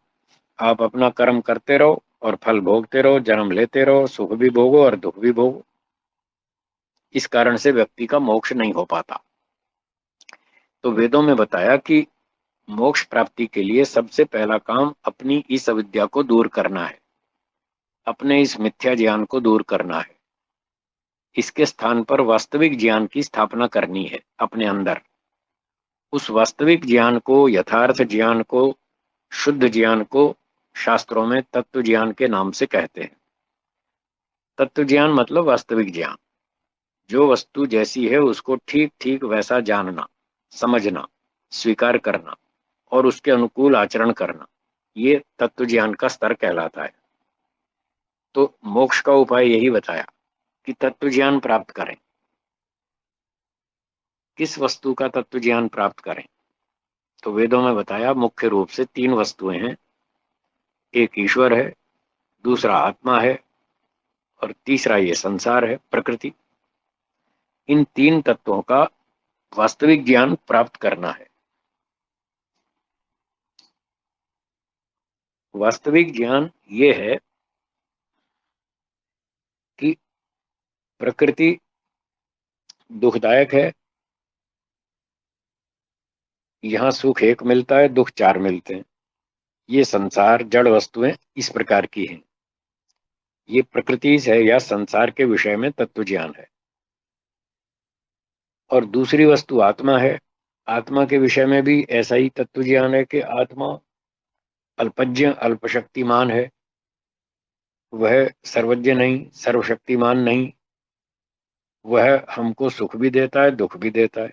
आप अपना कर्म करते रहो और फल भोगते रहो, जन्म लेते रहो, सुख भी भोगो और दुख भी भोगो। इस कारण से व्यक्ति का मोक्ष नहीं हो पाता। तो वेदों में बताया कि मोक्ष प्राप्ति के लिए सबसे पहला काम अपनी इस अविद्या को दूर करना है, अपने इस मिथ्या ज्ञान को दूर करना है। इसके स्थान पर वास्तविक ज्ञान की स्थापना करनी है अपने अंदर। उस वास्तविक ज्ञान को, यथार्थ ज्ञान को, शुद्ध ज्ञान को शास्त्रों में तत्व ज्ञान के नाम से कहते हैं। तत्व ज्ञान मतलब वास्तविक ज्ञान, जो वस्तु जैसी है उसको ठीक ठीक वैसा जानना, समझना, स्वीकार करना और उसके अनुकूल आचरण करना, ये तत्व ज्ञान का स्तर कहलाता है। तो मोक्ष का उपाय यही बताया कि तत्व ज्ञान प्राप्त करें। किस वस्तु का तत्व ज्ञान प्राप्त करें? तो वेदों में बताया मुख्य रूप से 3 वस्तुएं हैं। एक ईश्वर है, दूसरा आत्मा है और तीसरा ये संसार है, प्रकृति। इन 3 तत्वों का वास्तविक ज्ञान प्राप्त करना है। वास्तविक ज्ञान ये है कि प्रकृति दुखदायक है, यहां सुख एक मिलता है, दुख 4 मिलते हैं। ये संसार जड़ वस्तुएं इस प्रकार की हैं। ये प्रकृति है या संसार के विषय में तत्व ज्ञान है। और दूसरी वस्तु आत्मा है। आत्मा के विषय में भी ऐसा ही तत्व ज्ञान है कि आत्मा अल्पज्ञ, अल्पशक्तिमान है। वह सर्वज्ञ नहीं, सर्वशक्तिमान नहीं। वह हमको सुख भी देता है, दुख भी देता है।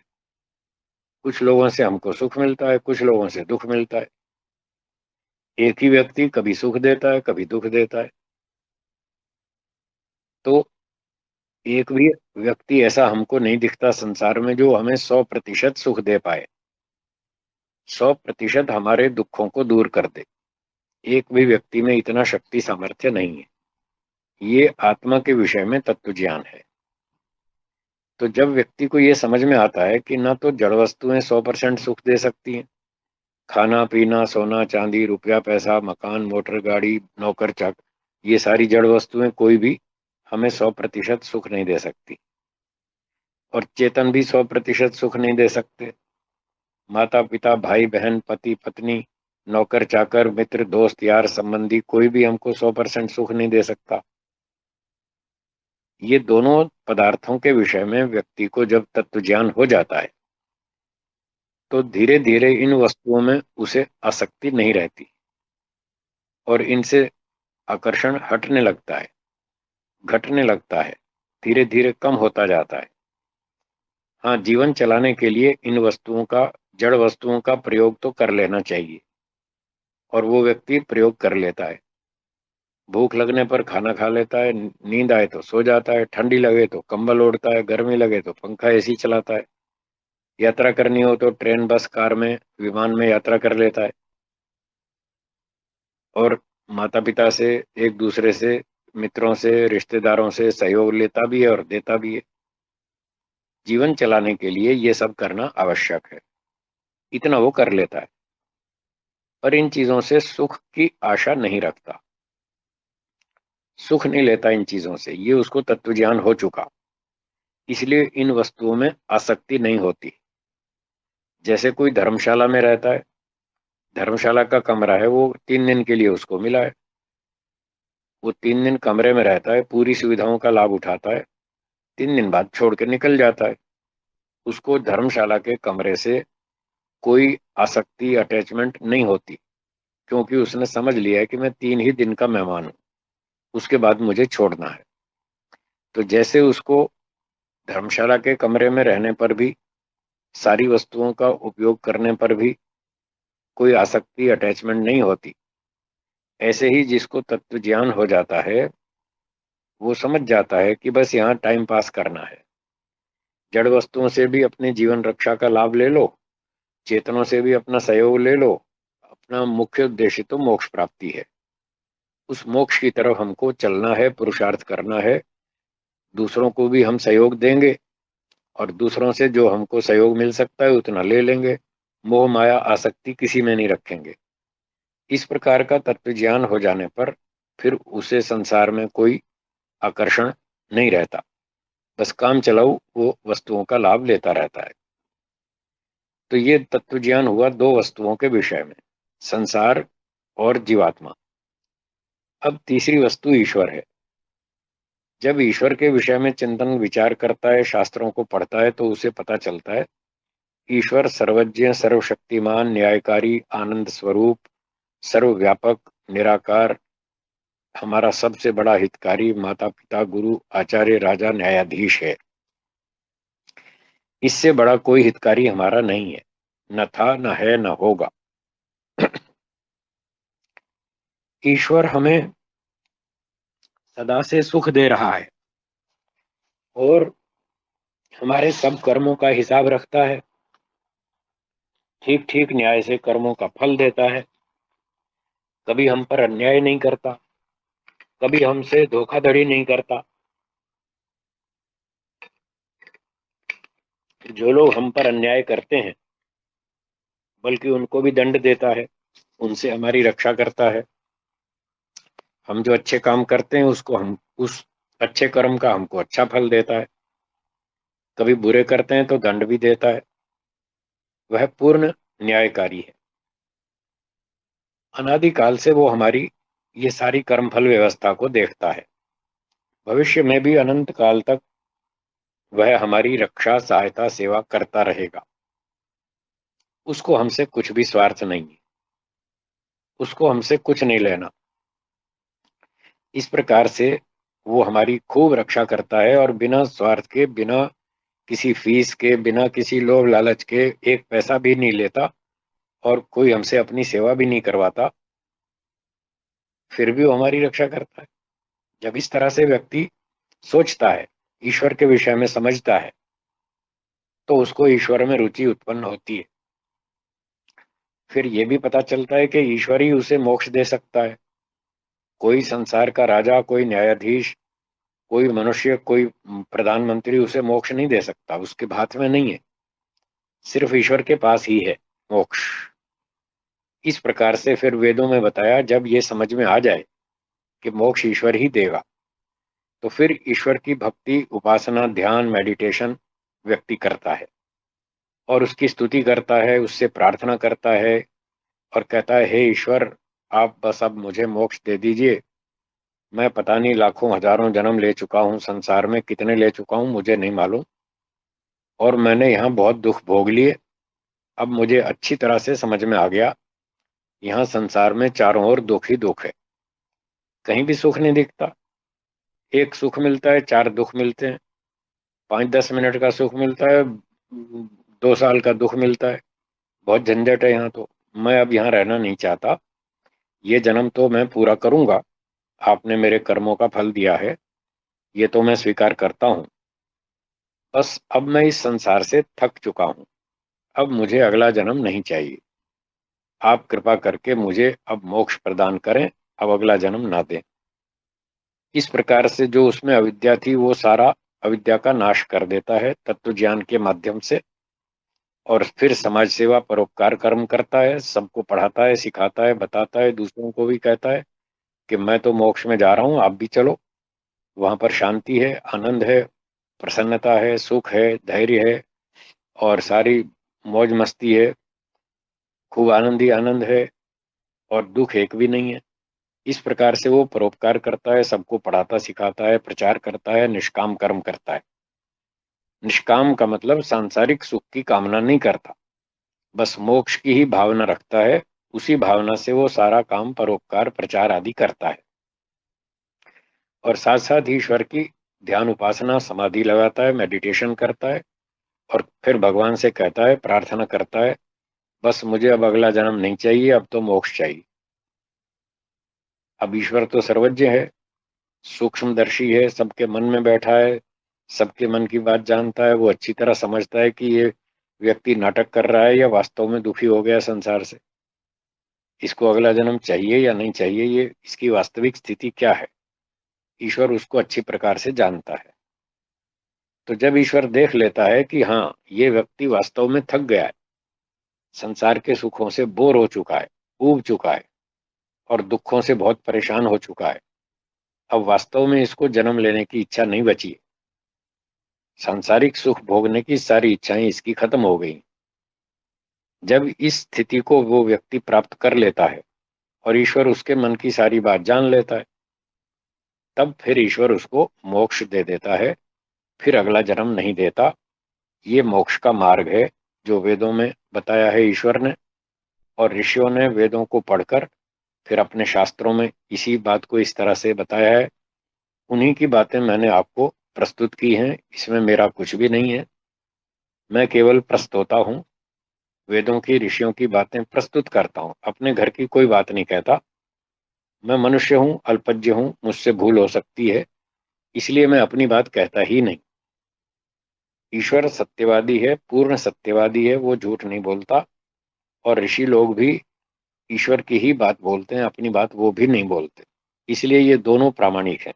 कुछ लोगों से हमको सुख मिलता है, कुछ लोगों से दुख मिलता है। एक ही व्यक्ति कभी सुख देता है, कभी दुख देता है। तो एक भी व्यक्ति ऐसा हमको नहीं दिखता संसार में जो हमें 100% सुख दे पाए, 100% हमारे दुखों को दूर कर दे। एक भी व्यक्ति में इतना शक्ति सामर्थ्य नहीं है। ये आत्मा के विषय में तत्व ज्ञान है। तो जब व्यक्ति को ये समझ में आता है कि ना तो जड़ वस्तुएं 100% सुख दे सकती हैं, खाना पीना, सोना चांदी, रुपया पैसा, मकान, मोटर गाड़ी, नौकर चाकर, ये सारी जड़ वस्तुएं कोई भी हमें 100% सुख नहीं दे सकती। और चेतन भी 100% सुख नहीं दे सकते। माता पिता, भाई बहन, पति पत्नी, नौकर चाकर, मित्र दोस्त यार संबंधी, कोई भी हमको 100% सुख नहीं दे सकता। ये दोनों पदार्थों के विषय में व्यक्ति को जब तत्व ज्ञान हो जाता है तो धीरे धीरे इन वस्तुओं में उसे आसक्ति नहीं रहती और इनसे आकर्षण हटने लगता है, घटने लगता है, धीरे धीरे कम होता जाता है। हाँ, जीवन चलाने के लिए इन वस्तुओं का, जड़ वस्तुओं का प्रयोग तो कर लेना चाहिए और वो व्यक्ति प्रयोग कर लेता है। भूख लगने पर खाना खा लेता है, नींद आए तो सो जाता है, ठंडी लगे तो कंबल ओढ़ता है, गर्मी लगे तो पंखा एसी चलाता है, यात्रा करनी हो तो ट्रेन बस कार में विमान में यात्रा कर लेता है। और माता पिता से, एक दूसरे से, मित्रों से, रिश्तेदारों से सहयोग लेता भी है और देता भी है। जीवन चलाने के लिए ये सब करना आवश्यक है, इतना वो कर लेता है। पर इन चीजों से सुख की आशा नहीं रखता, सुख नहीं लेता इन चीजों से। ये उसको तत्व ज्ञान हो चुका, इसलिए इन वस्तुओं में आसक्ति नहीं होती। जैसे कोई धर्मशाला में रहता है, धर्मशाला का कमरा है, वो 3 दिन के लिए उसको मिला है, वो 3 दिन कमरे में रहता है, पूरी सुविधाओं का लाभ उठाता है, 3 दिन बाद छोड़ के निकल जाता है। उसको धर्मशाला के कमरे से कोई आसक्ति, अटैचमेंट नहीं होती, क्योंकि उसने समझ लिया है कि मैं 3 ही दिन का मेहमान हूं, उसके बाद मुझे छोड़ना है। तो जैसे उसको धर्मशाला के कमरे में रहने पर भी, सारी वस्तुओं का उपयोग करने पर भी कोई आसक्ति, अटैचमेंट नहीं होती, ऐसे ही जिसको तत्व ज्ञान हो जाता है वो समझ जाता है कि बस यहाँ टाइम पास करना है। जड़ वस्तुओं से भी अपने जीवन रक्षा का लाभ ले लो, चेतनों से भी अपना सहयोग ले लो। अपना मुख्य उद्देश्य तो मोक्ष प्राप्ति है। उस मोक्ष की तरफ हमको चलना है, पुरुषार्थ करना है। दूसरों को भी हम सहयोग देंगे और दूसरों से जो हमको सहयोग मिल सकता है उतना ले लेंगे। मोह माया आसक्ति किसी में नहीं रखेंगे। इस प्रकार का तत्व ज्ञान हो जाने पर फिर उसे संसार में कोई आकर्षण नहीं रहता, बस काम चलाऊ वो वस्तुओं का लाभ लेता रहता है। तो ये तत्व ज्ञान हुआ 2 वस्तुओं के विषय में, संसार और जीवात्मा। अब तीसरी वस्तु ईश्वर है। जब ईश्वर के विषय में चिंतन विचार करता है, शास्त्रों को पढ़ता है, तो उसे पता चलता है ईश्वर सर्वज्ञ, सर्वशक्तिमान, न्यायकारी, आनंद स्वरूप, सर्वव्यापक, निराकार, हमारा सबसे बड़ा हितकारी, माता पिता, गुरु, आचार्य, राजा, न्यायाधीश है। इससे बड़ा कोई हितकारी हमारा नहीं है, न था, न है, न होगा। ईश्वर हमें सदा से सुख दे रहा है और हमारे सब कर्मों का हिसाब रखता है, ठीक ठीक न्याय से कर्मों का फल देता है। कभी हम पर अन्याय नहीं करता, कभी हमसे धोखाधड़ी नहीं करता। जो लोग हम पर अन्याय करते हैं, बल्कि उनको भी दंड देता है, उनसे हमारी रक्षा करता है। हम जो अच्छे काम करते हैं उसको हम उस अच्छे कर्म का हमको अच्छा फल देता है। कभी बुरे करते हैं तो दंड भी देता है। वह पूर्ण न्यायकारी है। अनादिकाल से वो हमारी ये सारी कर्म फल व्यवस्था को देखता है। भविष्य में भी अनंत काल तक वह हमारी रक्षा, सहायता, सेवा करता रहेगा। उसको हमसे कुछ भी स्वार्थ नहीं है, उसको हमसे कुछ नहीं लेना। इस प्रकार से वो हमारी खूब रक्षा करता है और बिना स्वार्थ के, बिना किसी फीस के, बिना किसी लोभ लालच के एक पैसा भी नहीं लेता और कोई हमसे अपनी सेवा भी नहीं करवाता, फिर भी वो हमारी रक्षा करता है। जब इस तरह से व्यक्ति सोचता है, ईश्वर के विषय में समझता है, तो उसको ईश्वर में रुचि उत्पन्न होती है। फिर ये भी पता चलता है कि ईश्वर ही उसे मोक्ष दे सकता है। कोई संसार का राजा, कोई न्यायाधीश, कोई मनुष्य, कोई प्रधानमंत्री उसे मोक्ष नहीं दे सकता, उसके हाथ में नहीं है। सिर्फ ईश्वर के पास ही है मोक्ष। इस प्रकार से फिर वेदों में बताया, जब ये समझ में आ जाए कि मोक्ष ईश्वर ही देगा, तो फिर ईश्वर की भक्ति, उपासना, ध्यान, मेडिटेशन व्यक्ति करता है और उसकी स्तुति करता है, उससे प्रार्थना करता है और कहता है, हे ईश्वर, आप बस अब मुझे मोक्ष दे दीजिए। मैं पता नहीं लाखों हजारों जन्म ले चुका हूँ संसार में, कितने ले चुका हूँ मुझे नहीं मालूम, और मैंने यहाँ बहुत दुख भोग लिए। अब मुझे अच्छी तरह से समझ में आ गया, यहाँ संसार में चारों ओर दुख ही दुख है, कहीं भी सुख नहीं दिखता। एक सुख मिलता है, चार दुख मिलते हैं। 5-10 मिनट का सुख मिलता है, 2 साल का दुख मिलता है। बहुत झंझट है यहाँ तो। मैं अब यहाँ रहना नहीं चाहता। ये जन्म तो मैं पूरा करूंगा, आपने मेरे कर्मों का फल दिया है, ये तो मैं स्वीकार करता हूँ। बस अब मैं इस संसार से थक चुका हूँ, अब मुझे अगला जन्म नहीं चाहिए। आप कृपा करके मुझे अब मोक्ष प्रदान करें, अब अगला जन्म ना दें। इस प्रकार से जो उसमें अविद्या थी, वो सारा अविद्या का नाश कर देता है तत्व ज्ञान के माध्यम से। और फिर समाज सेवा, परोपकार कर्म करता है, सबको पढ़ाता है, सिखाता है, बताता है, दूसरों को भी कहता है कि मैं तो मोक्ष में जा रहा हूँ, आप भी चलो। वहां पर शांति है, आनंद है, प्रसन्नता है, सुख है, धैर्य है और सारी मौज मस्ती है, खूब आनंद ही आनंद है और दुख एक भी नहीं है। इस प्रकार से वो परोपकार करता है, सबको पढ़ाता सिखाता है, प्रचार करता है, निष्काम कर्म करता है। निष्काम का मतलब सांसारिक सुख की कामना नहीं करता, बस मोक्ष की ही भावना रखता है। उसी भावना से वो सारा काम, परोपकार, प्रचार आदि करता है। और साथ साथ ईश्वर की ध्यान, उपासना, समाधि लगाता है, मेडिटेशन करता है और फिर भगवान से कहता है, प्रार्थना करता है, बस मुझे अब अगला जन्म नहीं चाहिए, अब तो मोक्ष चाहिए। अब ईश्वर तो सर्वज्ञ है, सूक्ष्मदर्शी है, सबके मन में बैठा है, सबके मन की बात जानता है। वो अच्छी तरह समझता है कि ये व्यक्ति नाटक कर रहा है या वास्तव में दुखी हो गया संसार से, इसको अगला जन्म चाहिए या नहीं चाहिए, ये इसकी वास्तविक स्थिति क्या है, ईश्वर उसको अच्छी प्रकार से जानता है। तो जब ईश्वर देख लेता है कि हाँ, ये व्यक्ति वास्तव में थक गया है, संसार के सुखों से बोर हो चुका है, ऊब चुका है और दुखों से बहुत परेशान हो चुका है, अब वास्तव में इसको जन्म लेने की इच्छा नहीं बची है, सांसारिक सुख भोगने की सारी इच्छाएं इसकी खत्म हो गई। जब इस स्थिति को वो व्यक्ति प्राप्त कर लेता है और ईश्वर उसके मन की सारी बात जान लेता है, तब फिर ईश्वर उसको मोक्ष दे देता है, फिर अगला जन्म नहीं देता। ये मोक्ष का मार्ग है जो वेदों में बताया है ईश्वर ने, और ऋषियों ने वेदों को पढ़कर फिर अपने शास्त्रों में इसी बात को इस तरह से बताया है। उन्हीं की बातें मैंने आपको प्रस्तुत की हैं, इसमें मेरा कुछ भी नहीं है। मैं केवल प्रस्तोता हूँ, वेदों की ऋषियों की बातें प्रस्तुत करता हूँ, अपने घर की कोई बात नहीं कहता। मैं मनुष्य हूँ, अल्पज्ञ हूँ, मुझसे भूल हो सकती है, इसलिए मैं अपनी बात कहता ही नहीं। ईश्वर सत्यवादी है, पूर्ण सत्यवादी है, वो झूठ नहीं बोलता। और ऋषि लोग भी ईश्वर की ही बात बोलते हैं, अपनी बात वो भी नहीं बोलते। इसलिए ये दोनों प्रामाणिक हैं।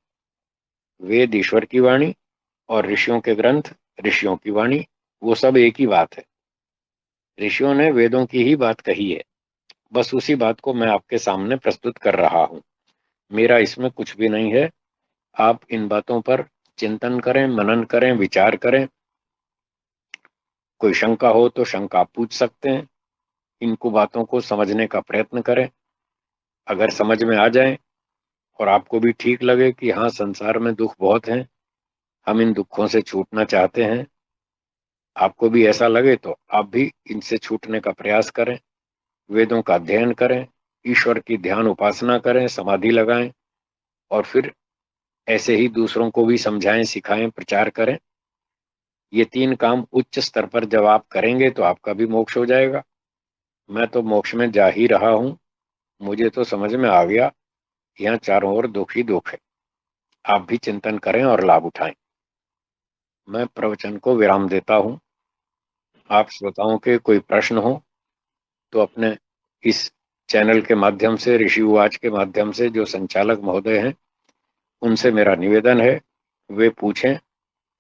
वेद ईश्वर की वाणी और ऋषियों के ग्रंथ ऋषियों की वाणी, वो सब एक ही बात है। ऋषियों ने वेदों की ही बात कही है, बस उसी बात को मैं आपके सामने प्रस्तुत कर रहा हूँ। मेरा इसमें कुछ भी नहीं है। आप इन बातों पर चिंतन करें, मनन करें, विचार करें। कोई शंका हो तो शंका पूछ सकते हैं। इनको बातों को समझने का प्रयत्न करें। अगर समझ में आ जाए और आपको भी ठीक लगे कि हाँ, संसार में दुख बहुत हैं, हम इन दुखों से छूटना चाहते हैं, आपको भी ऐसा लगे तो आप भी इनसे छूटने का प्रयास करें। वेदों का अध्ययन करें, ईश्वर की ध्यान उपासना करें, समाधि लगाएं, और फिर ऐसे ही दूसरों को भी समझाएं, सिखाएं, प्रचार करें। ये 3 काम उच्च स्तर पर जब आप करेंगे तो आपका भी मोक्ष हो जाएगा। मैं तो मोक्ष में जा ही रहा हूँ। मुझे तो समझ में आ गया, यहाँ चारों ओर दुख ही दुख है। आप भी चिंतन करें और लाभ उठाएं। मैं प्रवचन को विराम देता हूँ। आप श्रोताओं के कोई प्रश्न हो तो अपने इस चैनल के माध्यम से, ऋषि उवाच के माध्यम से, जो संचालक महोदय हैं उनसे मेरा निवेदन है, वे पूछें।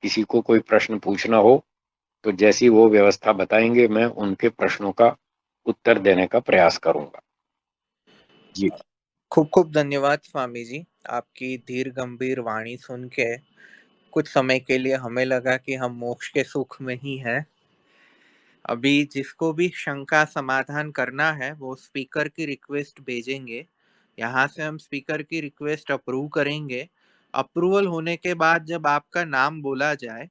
किसी को कोई प्रश्न पूछना हो तो जैसी वो व्यवस्था बताएंगे, मैं उनके प्रश्नों का उत्तर देने का प्रयास करूंगा। जी। खूब खूब धन्यवाद स्वामी जी। आपकी धीर गंभीर वाणी सुन के कुछ समय के लिए हमें लगा कि हम मोक्ष के सुख में ही हैं। अभी जिसको भी शंका समाधान करना है वो स्पीकर की रिक्वेस्ट भेजेंगे। यहाँ से हम स्पीकर की रिक्वेस्ट अप्रूव करेंगे। अप्रूवल होने के बाद जब आपका नाम बोला जाए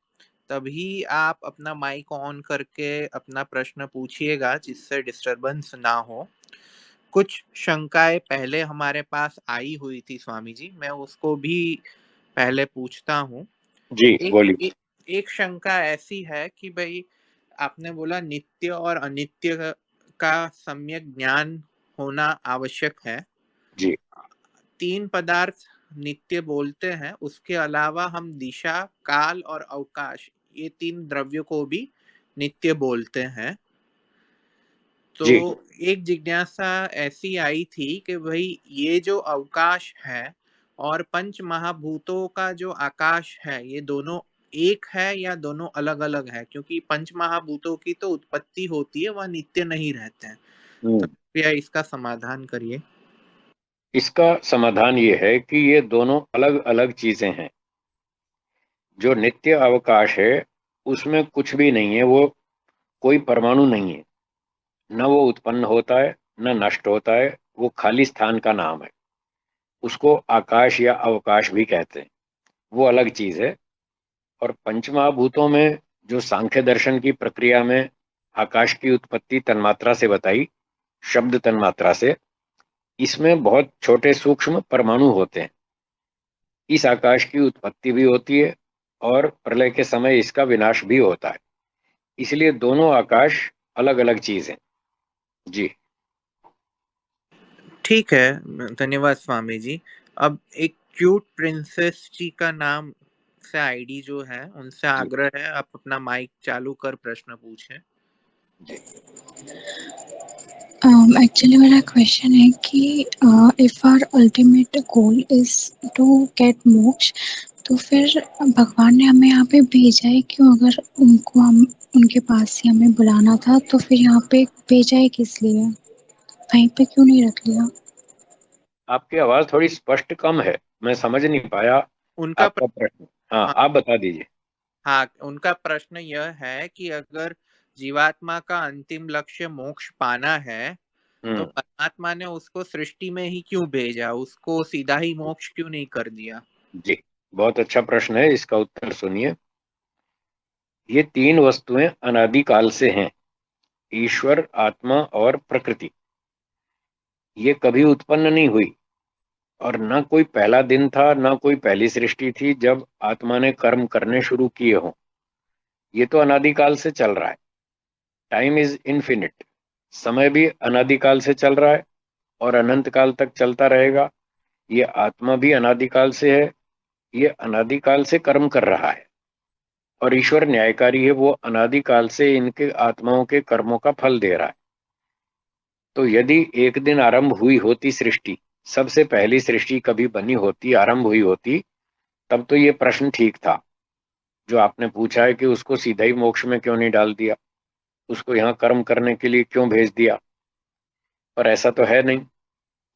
तभी आप अपना माइक ऑन करके अपना प्रश्न पूछिएगा, जिससे डिस्टरबेंस ना हो। कुछ शंकाएं पहले हमारे पास आई हुई थी स्वामी जी, मैं उसको भी पहले पूछता हूँ। जी, एक बोलिए। एक एक शंका ऐसी है कि भाई आपने बोला नित्य और अनित्य का सम्यक ज्ञान होना आवश्यक है। जी। 3 पदार्थ नित्य बोलते हैं, उसके अलावा हम दिशा, काल और अवकाश, ये 3 द्रव्यों को भी नित्य बोलते हैं। तो जी। एक जिज्ञासा ऐसी आई थी कि भाई ये जो अवकाश है और पंच महाभूतों का जो आकाश है, ये दोनों एक है या दोनों अलग अलग है? क्योंकि पंच महाभूतों की तो उत्पत्ति होती है, वह नित्य नहीं रहते हैं। तो हम्म। कृपया इसका समाधान करिए। इसका समाधान ये है कि ये दोनों अलग अलग चीजें हैं। जो नित्य अवकाश है उसमें कुछ भी नहीं है, वो कोई परमाणु नहीं है। न वो उत्पन्न होता है, न नष्ट होता है। वो खाली स्थान का नाम है। उसको आकाश या अवकाश भी कहते हैं। वो अलग चीज है। और पंचमहाभूतों में जो सांख्य दर्शन की प्रक्रिया में आकाश की उत्पत्ति तन्मात्रा से बताई, शब्द तन्मात्रा से, इसमें बहुत छोटे सूक्ष्म परमाणु होते हैं। इस आकाश की उत्पत्ति भी होती है और प्रलय के समय इसका विनाश भी होता है। इसलिए दोनों आकाश अलग अलग चीज हैं। जी। ठीक है, धन्यवाद स्वामी जी। अब एक क्यूट प्रिंसेस जी का नाम से आईडी जो है, उनसे जी। आग्रह है आप अपना माइक चालू कर प्रश्न पूछें। जी। एक्चुअली मेरा क्वेश्चन है कि if our ultimate goal is to get moksha, तो फिर भगवान ने हमें यहाँ पे भेजा है क्यों? अगर उनको हम उनके पास ही हमें बुलाना था तो फिर यहाँ पे भेजा है किस लिए? वहीं पे क्यों नहीं रख लिया? आपकी आवाज थोड़ी स्पष्ट कम है, मैं समझ नहीं पाया उनका आपका प्रश्न। हाँ, हाँ, आप बता दीजिए। हाँ, उनका प्रश्न यह है कि अगर जीवात्मा का अंतिम लक्ष्य मोक्ष पाना है तो हम्म। परमात्मा ने उसको सृष्टि में ही क्यों भेजा, उसको सीधा ही मोक्ष क्यों नहीं कर दिया? जी, बहुत अच्छा प्रश्न है, इसका उत्तर सुनिए। ये तीन वस्तुएं अनादिकाल से हैं, ईश्वर, आत्मा और प्रकृति। ये कभी उत्पन्न नहीं हुई, और न कोई पहला दिन था, न कोई पहली सृष्टि थी जब आत्मा ने कर्म करने शुरू किए हों। ये तो अनादिकाल से चल रहा है। Time is infinite. समय भी अनादिकाल से चल रहा है और अनंत काल तक चलता रहेगा। ये आत्मा भी अनादिकाल से है, ये अनादिकाल से कर्म कर रहा है। और ईश्वर न्यायकारी है, वो अनादिकाल से इनके आत्माओं के कर्मों का फल दे रहा है। तो यदि एक दिन आरंभ हुई होती सृष्टि, सबसे पहली सृष्टि कभी बनी होती, आरंभ हुई होती, तब तो ये प्रश्न ठीक था जो आपने पूछा है कि उसको सीधा ही मोक्ष में क्यों नहीं डाल दिया, उसको यहाँ कर्म करने के लिए क्यों भेज दिया। पर ऐसा तो है नहीं।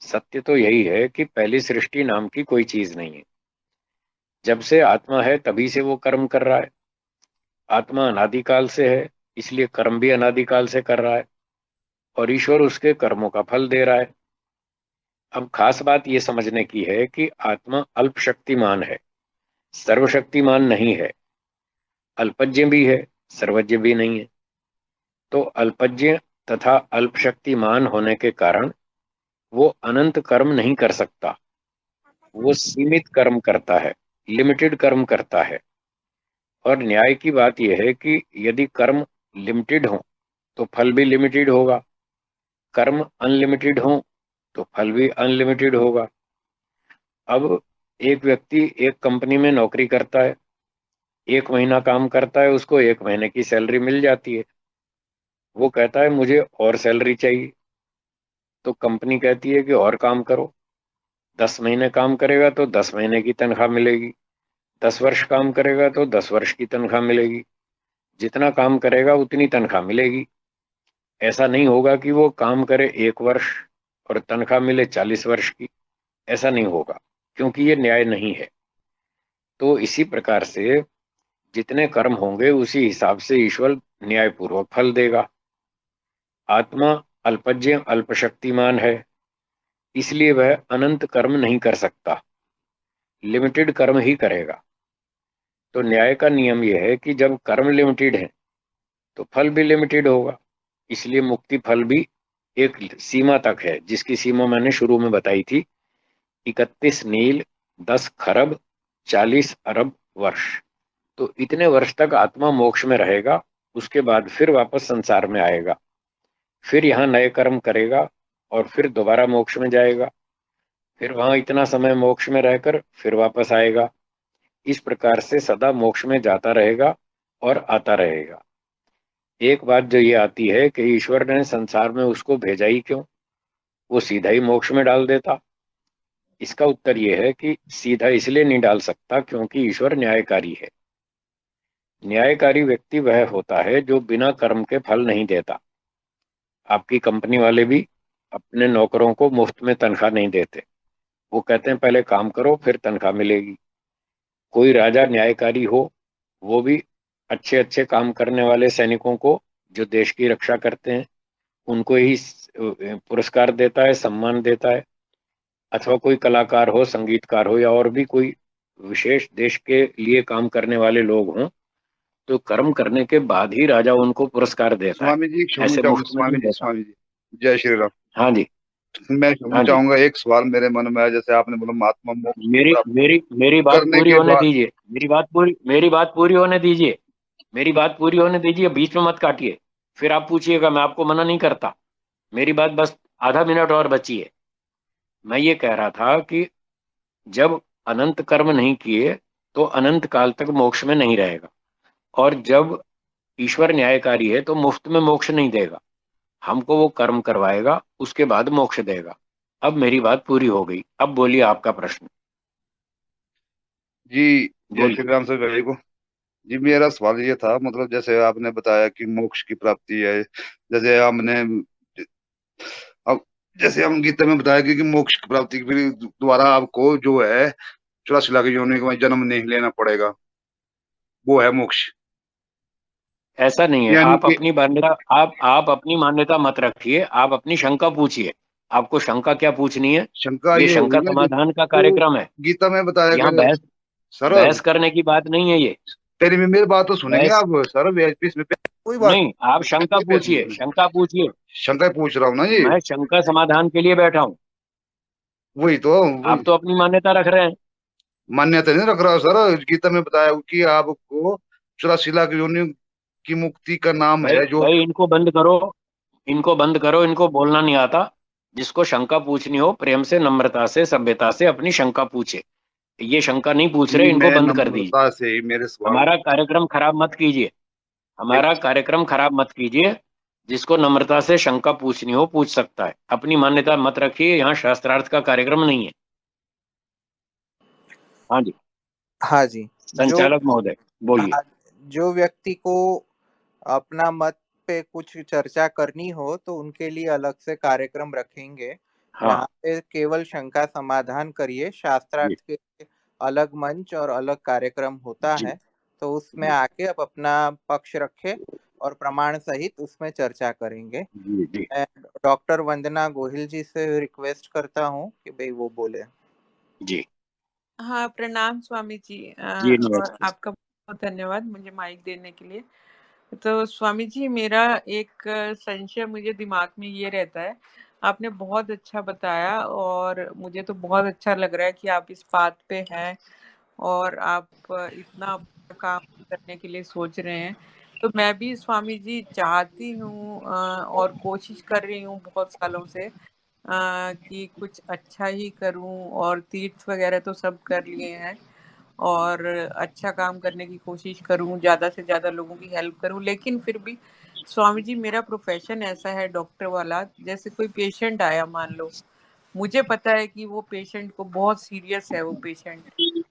सत्य तो यही है कि पहली सृष्टि नाम की कोई चीज नहीं है। जब से आत्मा है तभी से वो कर्म कर रहा है। आत्मा अनादिकाल से है, इसलिए कर्म भी अनादिकाल से कर रहा है, और ईश्वर उसके कर्मों का फल दे रहा है। अब खास बात यह समझने की है कि आत्मा अल्प शक्तिमान है, सर्वशक्तिमान नहीं है। अल्पज्ञ भी है, सर्वज्ञ भी नहीं है। तो अल्पज्ञ तथा अल्प शक्तिमान होने के कारण वो अनंत कर्म नहीं कर सकता। वो सीमित कर्म करता है, लिमिटेड कर्म करता है। और न्याय की बात यह है कि यदि कर्म लिमिटेड हो तो फल भी लिमिटेड होगा, कर्म अनलिमिटेड हो तो फल भी अनलिमिटेड होगा। अब एक व्यक्ति एक कंपनी में नौकरी करता है, एक महीना काम करता है, उसको एक महीने की सैलरी मिल जाती है। वो कहता है मुझे और सैलरी चाहिए। तो कंपनी कहती है कि और काम करो। 10 महीने काम करेगा तो 10 महीने की तनख्वाह मिलेगी, 10 वर्ष काम करेगा तो 10 वर्ष की तनख्वाह मिलेगी। जितना काम करेगा उतनी तनख्वाह मिलेगी। ऐसा नहीं होगा कि वो काम करे 1 वर्ष और तनख्वाह मिले 40 वर्ष की। ऐसा नहीं होगा, क्योंकि ये न्याय नहीं है। तो इसी प्रकार से जितने कर्म होंगे उसी हिसाब से ईश्वर न्यायपूर्वक फल देगा। आत्मा अल्पज्ञ अल्पशक्तिमान है, इसलिए वह अनंत कर्म नहीं कर सकता, लिमिटेड कर्म ही करेगा। तो न्याय का नियम यह है कि जब कर्म लिमिटेड है तो फल भी लिमिटेड होगा। इसलिए मुक्ति फल भी एक सीमा तक है, जिसकी सीमा मैंने शुरू में बताई थी, 31 नील, 10 खरब, 40 अरब वर्ष। तो इतने वर्ष तक आत्मा मोक्ष में रहेगा, उसके बाद फिर वापस संसार में आएगा, फिर यहाँ नए कर्म करेगा और फिर दोबारा मोक्ष में जाएगा, फिर वहां इतना समय मोक्ष में रहकर फिर वापस आएगा। इस प्रकार से सदा मोक्ष में जाता रहेगा और आता रहेगा। एक बात जो ये आती है कि ईश्वर ने संसार में उसको भेजा ही क्यों, वो सीधा ही मोक्ष में डाल देता। इसका उत्तर ये है कि सीधा इसलिए नहीं डाल सकता क्योंकि ईश्वर न्यायकारी है। न्यायकारी व्यक्ति वह होता है जो बिना कर्म के फल नहीं देता। आपकी कंपनी वाले भी अपने नौकरों को मुफ्त में तनख्वाह नहीं देते। वो कहते हैं पहले काम करो फिर तनख्वाह मिलेगी। कोई राजा न्यायकारी हो, वो भी अच्छे अच्छे काम करने वाले सैनिकों को, जो देश की रक्षा करते हैं, उनको ही पुरस्कार देता है, सम्मान देता है। अथवा कोई कलाकार हो, संगीतकार हो, या और भी कोई विशेष देश के लिए काम करने वाले लोग हों, तो कर्म करने के बाद ही राजा उनको पुरस्कार देता है, स्वामी जी क्षमा ऐसे चाहूंगा, मुफ्त में स्वामी नहीं जी, देता। स्वामी जी, जय श्री राम। हाँ जी। मैं क्षमा हाँ जी। चाहूंगा, एक सवाल मेरे मन में है, जैसे आपने बोला आत्मा मोक्ष की मेरी प्राप्ति मेरी मेरी बात करने पूरी के होने बाद। दीजिए, मेरी बात पूरी होने दीजिए, मेरी बात पूरी होने दीजिए, बीच में मत काटिए। फिर आप पूछिएगा, मैं आपको मना नहीं करता। मेरी बात बस आधा मिनट और बची है। मैं ये कह रहा था कि जब अनंत कर्म नहीं किए तो अनंत काल तक मोक्ष में नहीं रहेगा, और जब ईश्वर न्यायकारी है तो मुफ्त में मोक्ष नहीं देगा, हमको वो कर्म करवाएगा, उसके बाद मोक्ष देगा। अब मेरी बात पूरी हो गई, अब बोलिए आपका प्रश्न। जी जय बोलिए। श्री राम सर भाई को। जी मेरा सवाल ये था, मतलब जैसे आपने बताया कि मोक्ष की प्राप्ति है, जैसे हमने अब जैसे हम गीता में बताया कि मोक्ष की प्राप्ति के फिर दोबारा आपको जो है 84 लाख योनि का जन्म नहीं लेना पड़ेगा, वो है मोक्ष। ऐसा नहीं है, यानी आप कि अपनी मान्यता, आप अपनी मान्यता मत रखिए, आप अपनी शंका पूछिए। आपको शंका क्या पूछनी है? शंका ये ये शंका होगी ना कि समाधान का जो कार्यक्रम है। गीता में बताया यहाँ गया। बहस सर बहस करने की बात नहीं है ये। पहले में मेरी बात तो सुनेंगे बहस आप सर, इसमें कोई बात नहीं, आप शंका कोई बहस नहीं पूछिए, करनी। शंका पूछिए। शंका पूछ रहा हूँ ना जी। मैं शंका समाधान के लिए बैठा हूँ। वही तो आप वही तो अपनी मान्यता रख रहे हैं। मान्यता नहीं रख रहा हूँ सर, गीता में बताया कि आपको 84 लाख योनि की मुक्ति का नाम भाई है जो। भाई इनको बंद करो, इनको बंद करो, इनको बोलना नहीं आता। जिसको शंका पूछनी हो प्रेम से, नम्रता से, सभ्यता से अपनी शंका पूछे। ये शंका नहीं पूछ रहे, जी इनको मैं बंद कर दीजिए। नम्रता से ही मेरे सवाल। हमारा कार्यक्रम खराब मत कीजिए, हमारा कार्यक्रम खराब मत कीजिए। जिसको नम्रता से शंका पूछनी हो पूछ सकता है, अपनी मान्यता मत रखिए। यहाँ शास्त्रार्थ का कार्यक्रम नहीं है। हाँ जी, हाँ जी। जो संचालक महोदय बोलिए। हाँ, जो व्यक्ति को अपना मत पे कुछ चर्चा करनी हो तो उनके लिए अलग से कार्यक्रम रखेंगे। हाँ यहाँ पे केवल शंका समाधान करिए, जी शास्त्रार्थ के अलग मंच और अलग कार्यक्रम होता जी है। तो उसमें जी आके आप अपना पक्ष रखे और प्रमाण सहित उसमें चर्चा करेंगे। जी जी मैं डॉक्टर वंदना गोहिल जी से रिक्वेस्ट करता हूँ कि भाई वो बोले। जी हाँ, प्रणाम स्वामी जी। जी और नमस्ते। आपका बहुत धन्यवाद मुझे माइक देने के लिए। तो स्वामी जी, मेरा एक संशय मुझे दिमाग में ये रहता है। आपने बहुत अच्छा बताया और मुझे तो बहुत अच्छा लग रहा है कि आप इस बात पे हैं और आप इतना बड़ा काम करने के लिए सोच रहे हैं। तो मैं भी स्वामी जी चाहती हूँ और कोशिश कर रही हूँ बहुत सालों से कि कुछ अच्छा ही करूं, और तीर्थ वगैरह तो सब कर लिए हैं और अच्छा काम करने की कोशिश करूं, ज़्यादा से ज़्यादा लोगों की हेल्प करूं। लेकिन फिर भी स्वामी जी, मेरा प्रोफेशन ऐसा है डॉक्टर वाला, जैसे कोई पेशेंट आया मान लो, मुझे पता है कि वो पेशेंट को बहुत सीरियस है वो पेशेंट,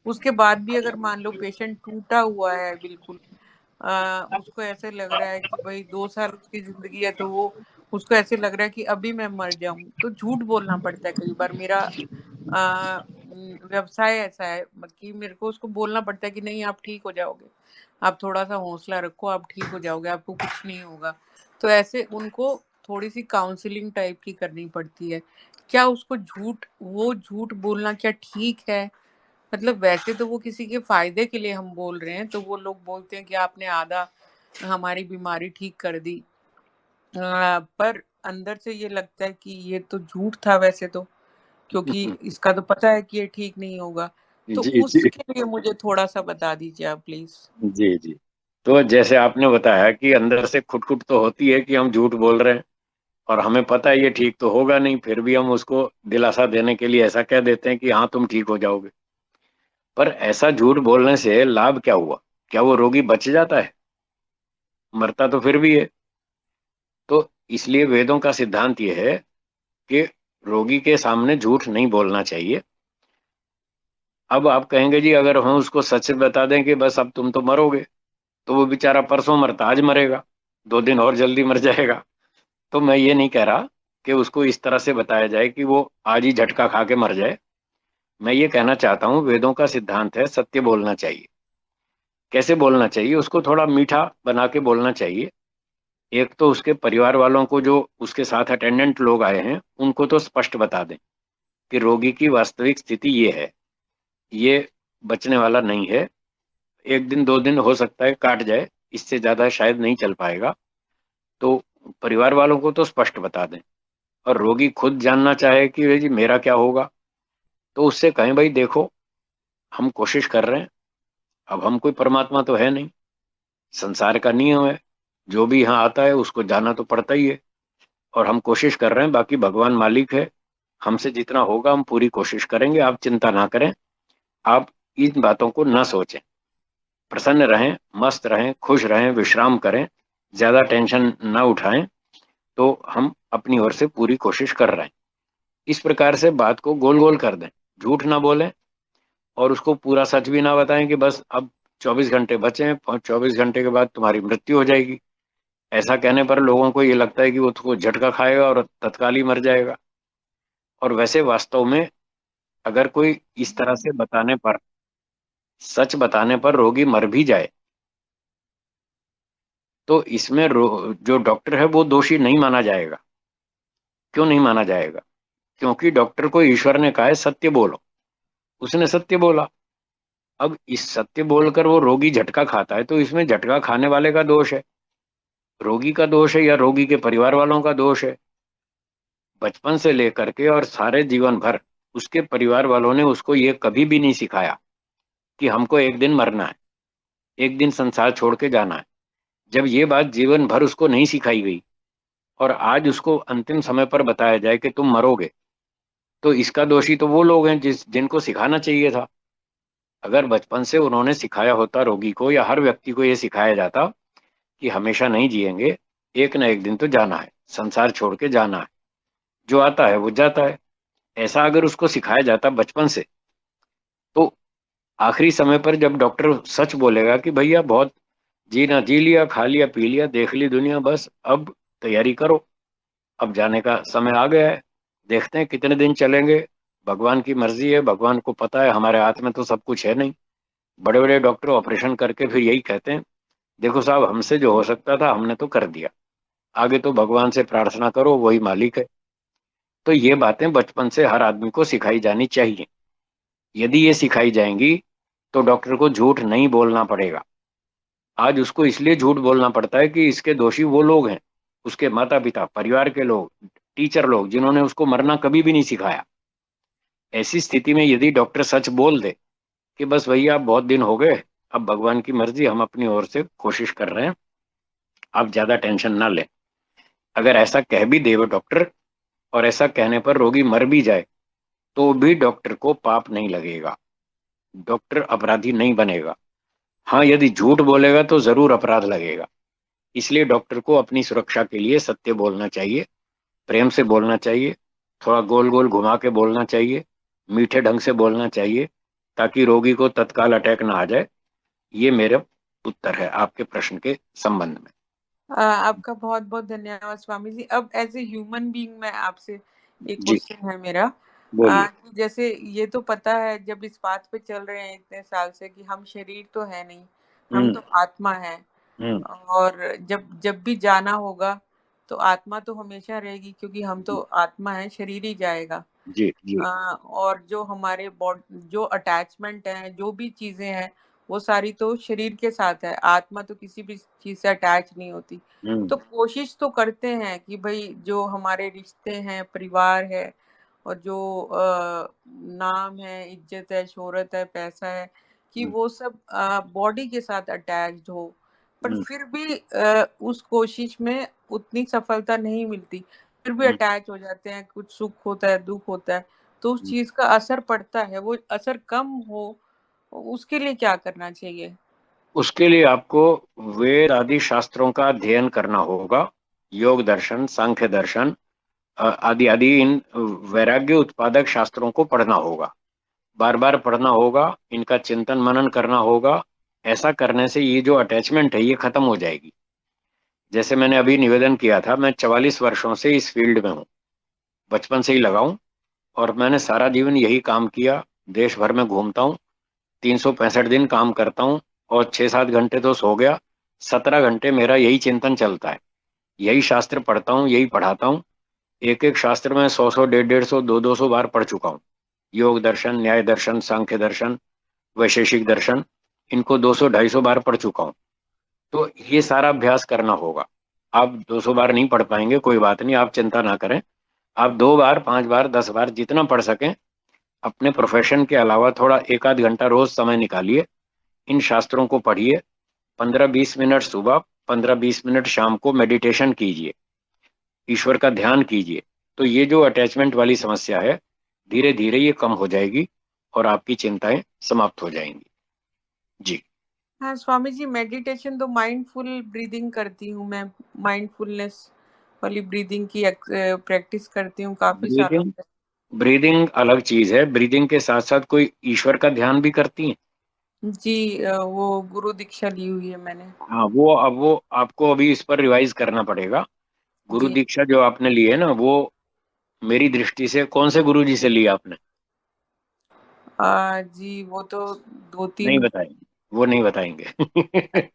उसके बाद भी अगर मान लो पेशेंट टूटा हुआ है बिल्कुल, उसको ऐसे लग रहा है कि भाई 2 साल उसकी जिंदगी है, तो वो उसको ऐसे लग रहा है कि अभी मैं मर जाऊं, तो झूठ बोलना पड़ता है कई बार। मेरा व्यवसाय ऐसा है कि मेरे को उसको बोलना पड़ता है कि नहीं आप ठीक हो जाओगे, आप थोड़ा सा हौसला रखो, आप ठीक हो जाओगे, आपको कुछ नहीं होगा। तो ऐसे उनको थोड़ी सी काउंसलिंग टाइप की करनी पड़ती है। क्या उसको वो झूठ बोलना क्या ठीक है? मतलब वैसे तो वो किसी के फायदे के लिए हम बोल रहे हैं, तो वो लोग बोलते हैं कि आपने आधा हमारी बीमारी ठीक कर दी। पर अंदर से ये लगता है कि ये तो झूठ था वैसे तो, क्योंकि इसका तो पता है कि ये ठीक नहीं होगा। तो जी जी उसके लिए मुझे थोड़ा सा बता दीजिए आप प्लीज। जी जी। तो जैसे आपने बताया कि अंदर से खुटखुट तो होती है कि हम झूठ बोल रहे हैं और हमें पता है ये ठीक तो होगा नहीं, फिर भी हम उसको दिलासा देने के लिए ऐसा कह देते हैं कि हाँ तुम ठीक हो जाओगे। पर ऐसा झूठ बोलने से लाभ क्या हुआ? क्या वो रोगी बच जाता है? मरता तो फिर भी है। तो इसलिए वेदों का सिद्धांत ये है कि रोगी के सामने झूठ नहीं बोलना चाहिए। अब आप कहेंगे जी अगर हम उसको सच बता दें कि बस अब तुम तो मरोगे, तो वो बेचारा परसों मरता आज मरेगा, 2 दिन और जल्दी मर जाएगा। तो मैं ये नहीं कह रहा कि उसको इस तरह से बताया जाए कि वो आज ही झटका खा के मर जाए। मैं ये कहना चाहता हूँ वेदों का सिद्धांत है सत्य बोलना चाहिए। कैसे बोलना चाहिए? उसको थोड़ा मीठा बना के बोलना चाहिए। एक तो उसके परिवार वालों को, जो उसके साथ अटेंडेंट लोग आए हैं, उनको तो स्पष्ट बता दें कि रोगी की वास्तविक स्थिति ये है, ये बचने वाला नहीं है। 1 दिन 2 दिन हो सकता है काट जाए, इससे ज्यादा शायद नहीं चल पाएगा। तो परिवार वालों को तो स्पष्ट बता दें। और रोगी खुद जानना चाहे कि भाई जी मेरा क्या होगा, तो उससे कहें भाई देखो हम कोशिश कर रहे हैं, अब हम कोई परमात्मा तो है नहीं, संसार का नियम है, जो भी यहाँ आता है उसको जाना तो पड़ता ही है। और हम कोशिश कर रहे हैं, बाकी भगवान मालिक है, हमसे जितना होगा हम पूरी कोशिश करेंगे, आप चिंता ना करें। आप इन बातों को ना सोचें, प्रसन्न रहें, मस्त रहें, खुश रहें, विश्राम करें, ज्यादा टेंशन ना उठाएं। तो हम अपनी ओर से पूरी कोशिश कर रहे हैं। इस प्रकार से बात को गोल गोल कर दें, झूठ ना बोलें और उसको पूरा सच भी ना बताएं कि बस अब 24 घंटे बचे हैं और 24 घंटे के बाद तुम्हारी मृत्यु हो जाएगी। ऐसा कहने पर लोगों को ये लगता है कि वो उसको झटका खाएगा और तत्काल ही मर जाएगा। और वैसे वास्तव में अगर कोई इस तरह से बताने पर, सच बताने पर रोगी मर भी जाए, तो इसमें जो डॉक्टर है वो दोषी नहीं माना जाएगा। क्यों नहीं माना जाएगा? क्योंकि डॉक्टर को ईश्वर ने कहा है सत्य बोलो, उसने सत्य बोला। अब इस सत्य बोलकर वो रोगी झटका खाता है, तो इसमें झटका खाने वाले का दोष है, रोगी का दोष है, या रोगी के परिवार वालों का दोष है? बचपन से लेकर के और सारे जीवन भर उसके परिवार वालों ने उसको ये कभी भी नहीं सिखाया कि हमको एक दिन मरना है, एक दिन संसार छोड़ के जाना है। जब ये बात जीवन भर उसको नहीं सिखाई गई और आज उसको अंतिम समय पर बताया जाए कि तुम मरोगे, तो इसका दोषी तो वो लोग हैं जिनको सिखाना चाहिए था। अगर बचपन से उन्होंने सिखाया होता रोगी को, या हर व्यक्ति को ये सिखाया जाता कि हमेशा नहीं जिएंगे, एक ना एक दिन तो जाना है, संसार छोड़ के जाना है, जो आता है वो जाता है, ऐसा अगर उसको सिखाया जाता बचपन से, तो आखिरी समय पर जब डॉक्टर सच बोलेगा कि भैया बहुत जीना जी लिया, खा लिया, पी लिया, देख ली दुनिया, बस अब तैयारी करो, अब जाने का समय आ गया है, देखते हैं कितने दिन चलेंगे, भगवान की मर्जी है, भगवान को पता है, हमारे हाथ में तो सब कुछ है नहीं। बड़े बड़े डॉक्टर ऑपरेशन करके फिर यही कहते हैं, देखो साहब हमसे जो हो सकता था हमने तो कर दिया, आगे तो भगवान से प्रार्थना करो, वही मालिक है। तो ये बातें बचपन से हर आदमी को सिखाई जानी चाहिए। यदि ये सिखाई जाएंगी तो डॉक्टर को झूठ नहीं बोलना पड़ेगा। आज उसको इसलिए झूठ बोलना पड़ता है कि इसके दोषी वो लोग हैं, उसके माता पिता, परिवार के लोग, टीचर लोग, जिन्होंने उसको मरना कभी भी नहीं सिखाया। ऐसी स्थिति में यदि डॉक्टर सच बोल दे कि बस भैया आप बहुत दिन हो गए, अब भगवान की मर्जी, हम अपनी ओर से कोशिश कर रहे हैं, आप ज्यादा टेंशन ना लें, अगर ऐसा कह भी दे वो डॉक्टर, और ऐसा कहने पर रोगी मर भी जाए, तो भी डॉक्टर को पाप नहीं लगेगा, डॉक्टर अपराधी नहीं बनेगा। हाँ, यदि झूठ बोलेगा तो जरूर अपराध लगेगा। इसलिए डॉक्टर को अपनी सुरक्षा के लिए सत्य बोलना चाहिए, प्रेम से बोलना चाहिए, थोड़ा गोल गोल घुमा के बोलना चाहिए, मीठे ढंग से बोलना चाहिए, ताकि रोगी को तत्काल अटैक ना आ जाए। ये मेरा उत्तर है आपके प्रश्न के संबंध में। आपका बहुत बहुत धन्यवाद स्वामी जी। अब एज ए ह्यूमन बीइंग मैं आपसे एक जी क्वेश्चन है मेरा, बोलिए। कि जैसे ये तो पता है जब इस बात पे चल रहे हैं इतने साल से कि हम शरीर तो है नहीं, हम हम्म तो आत्मा है, हम्म और जब जब भी जाना होगा तो आत्मा तो हमेशा रहेगी, क्योंकि हम तो जी आत्मा है, शरीर ही जाएगा। जी जी और जो हमारे जो अटैचमेंट है, जो भी चीजें हैं, वो सारी तो शरीर के साथ है, आत्मा तो किसी भी चीज से अटैच नहीं होती। तो हम्म कोशिश तो करते हैं कि भाई जो हमारे रिश्ते हैं, परिवार है, और जो नाम है, इज्जत है, शोहरत है, पैसा है, कि हम्म वो सब बॉडी के साथ अटैच्ड हो, पर हम्म फिर भी उस कोशिश में उतनी सफलता नहीं मिलती, फिर भी हम्म, अटैच हो जाते हैं, कुछ सुख होता है, दुख होता है, तो उस हम्म। चीज का असर पड़ता है, वो असर कम हो, उसके लिए क्या करना चाहिए? उसके लिए आपको वेद आदि शास्त्रों का अध्ययन करना होगा, योग दर्शन, सांख्य दर्शन, आदि आदि इन वैराग्य उत्पादक शास्त्रों को पढ़ना होगा, बार बार पढ़ना होगा, इनका चिंतन मनन करना होगा। ऐसा करने से ये जो अटैचमेंट है ये खत्म हो जाएगी। जैसे मैंने अभी निवेदन किया था, मैं 44 वर्षों से इस फील्ड में हूँ, बचपन से ही लगा हूँ, और मैंने सारा जीवन यही काम किया, देश भर में घूमता हूँ, 365 दिन काम करता हूँ, और 6-7 घंटे तो सो गया, 17 घंटे मेरा यही चिंतन चलता है, यही शास्त्र पढ़ता हूँ, यही पढ़ाता हूँ। एक एक शास्त्र में 100-100, 150-150, 200-200 बार पढ़ चुका हूँ। योग दर्शन, न्याय दर्शन, सांख्य दर्शन, वैशेषिक दर्शन, इनको 200-250 बार पढ़ चुका हूँ। तो ये सारा अभ्यास करना होगा। आप 200 बार नहीं पढ़ पाएंगे, कोई बात नहीं, आप चिंता ना करें, आप 2 बार, 5 बार, 10 बार, जितना पढ़ सकें, अपने प्रोफेशन के अलावा थोड़ा 1 आध घंटा रोज समय निकालिए, इन शास्त्रों को पढ़िए, 15-20 मिनट सुबह, 15-20 मिनट शाम को मेडिटेशन कीजिए, ईश्वर का ध्यान कीजिए। तो ये जो अटैचमेंट वाली समस्या है, धीरे धीरे ये कम हो जाएगी और आपकी चिंताएं समाप्त हो जाएंगी। जी हाँ स्वामी जी, मेडिटेशन तो माइंडफुल ब्रीदिंग करती हूँ मैं, माइंडफुलनेस वाली ब्रीदिंग की प्रैक्टिस करती हूँ काफी सालों ब्रीदिंग से। ब्रीदिंग अलग चीज है, ब्रीदिंग के साथ साथ कोई ईश्वर का ध्यान भी करती हैं? जी, वो गुरु दीक्षा ली हुई है मैंने। हाँ, वो आपको अभी इस पर रिवाइज करना पड़ेगा। गुरु जी, दीक्षा जो आपने ली है ना, वो मेरी दृष्टि से कौन से गुरु जी से ली आपने? जी वो तो दो नहीं तीन। बताएंगे? वो नहीं बताएंगे।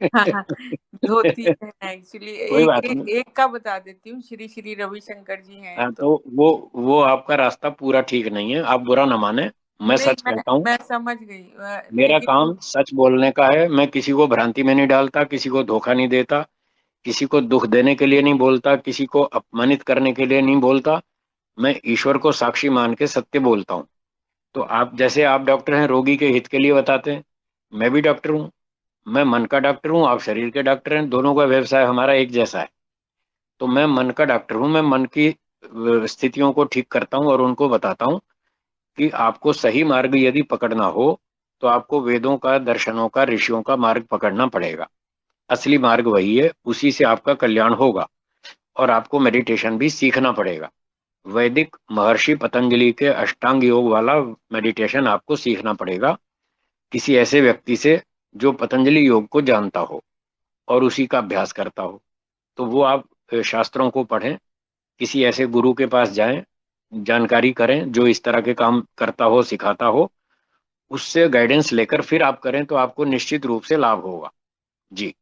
हाँ हाँ, धोती है एक्चुअली। कोई एक बात एक नहीं। एक का बता देती हूँ, श्री श्री रविशंकर जी हैं हाँ, तो। तो वो आपका रास्ता पूरा ठीक नहीं है, आप बुरा ना माने, मैं नहीं, सच मैं कहता हूँ। मैं समझ गई, मेरा लेकिन काम सच बोलने का है, मैं किसी को भ्रांति में नहीं डालता, किसी को धोखा नहीं देता, किसी को दुख देने के लिए नहीं बोलता, किसी को अपमानित करने के लिए नहीं बोलता। मैं ईश्वर को साक्षी मान के सत्य बोलता हूँ। तो आप जैसे आप डॉक्टर हैं, रोगी के हित के लिए बताते हैं, मैं भी डॉक्टर हूँ। मैं मन का डॉक्टर हूँ, आप शरीर के डॉक्टर हैं, दोनों का व्यवसाय हमारा एक जैसा है। तो मैं मन का डॉक्टर हूँ, मैं मन की स्थितियों को ठीक करता हूँ और उनको बताता हूँ कि आपको सही मार्ग यदि पकड़ना हो तो आपको वेदों का, दर्शनों का, ऋषियों का मार्ग पकड़ना पड़ेगा। असली मार्ग वही है, उसी से आपका कल्याण होगा। और आपको मेडिटेशन भी सीखना पड़ेगा। वैदिक महर्षि पतंजलि के अष्टांग योग वाला मेडिटेशन आपको सीखना पड़ेगा, किसी ऐसे व्यक्ति से जो पतंजलि योग को जानता हो और उसी का अभ्यास करता हो। तो वो आप शास्त्रों को पढ़ें, किसी ऐसे गुरु के पास जाएं, जानकारी करें जो इस तरह के काम करता हो, सिखाता हो, उससे गाइडेंस लेकर फिर आप करें तो आपको निश्चित रूप से लाभ होगा। जी।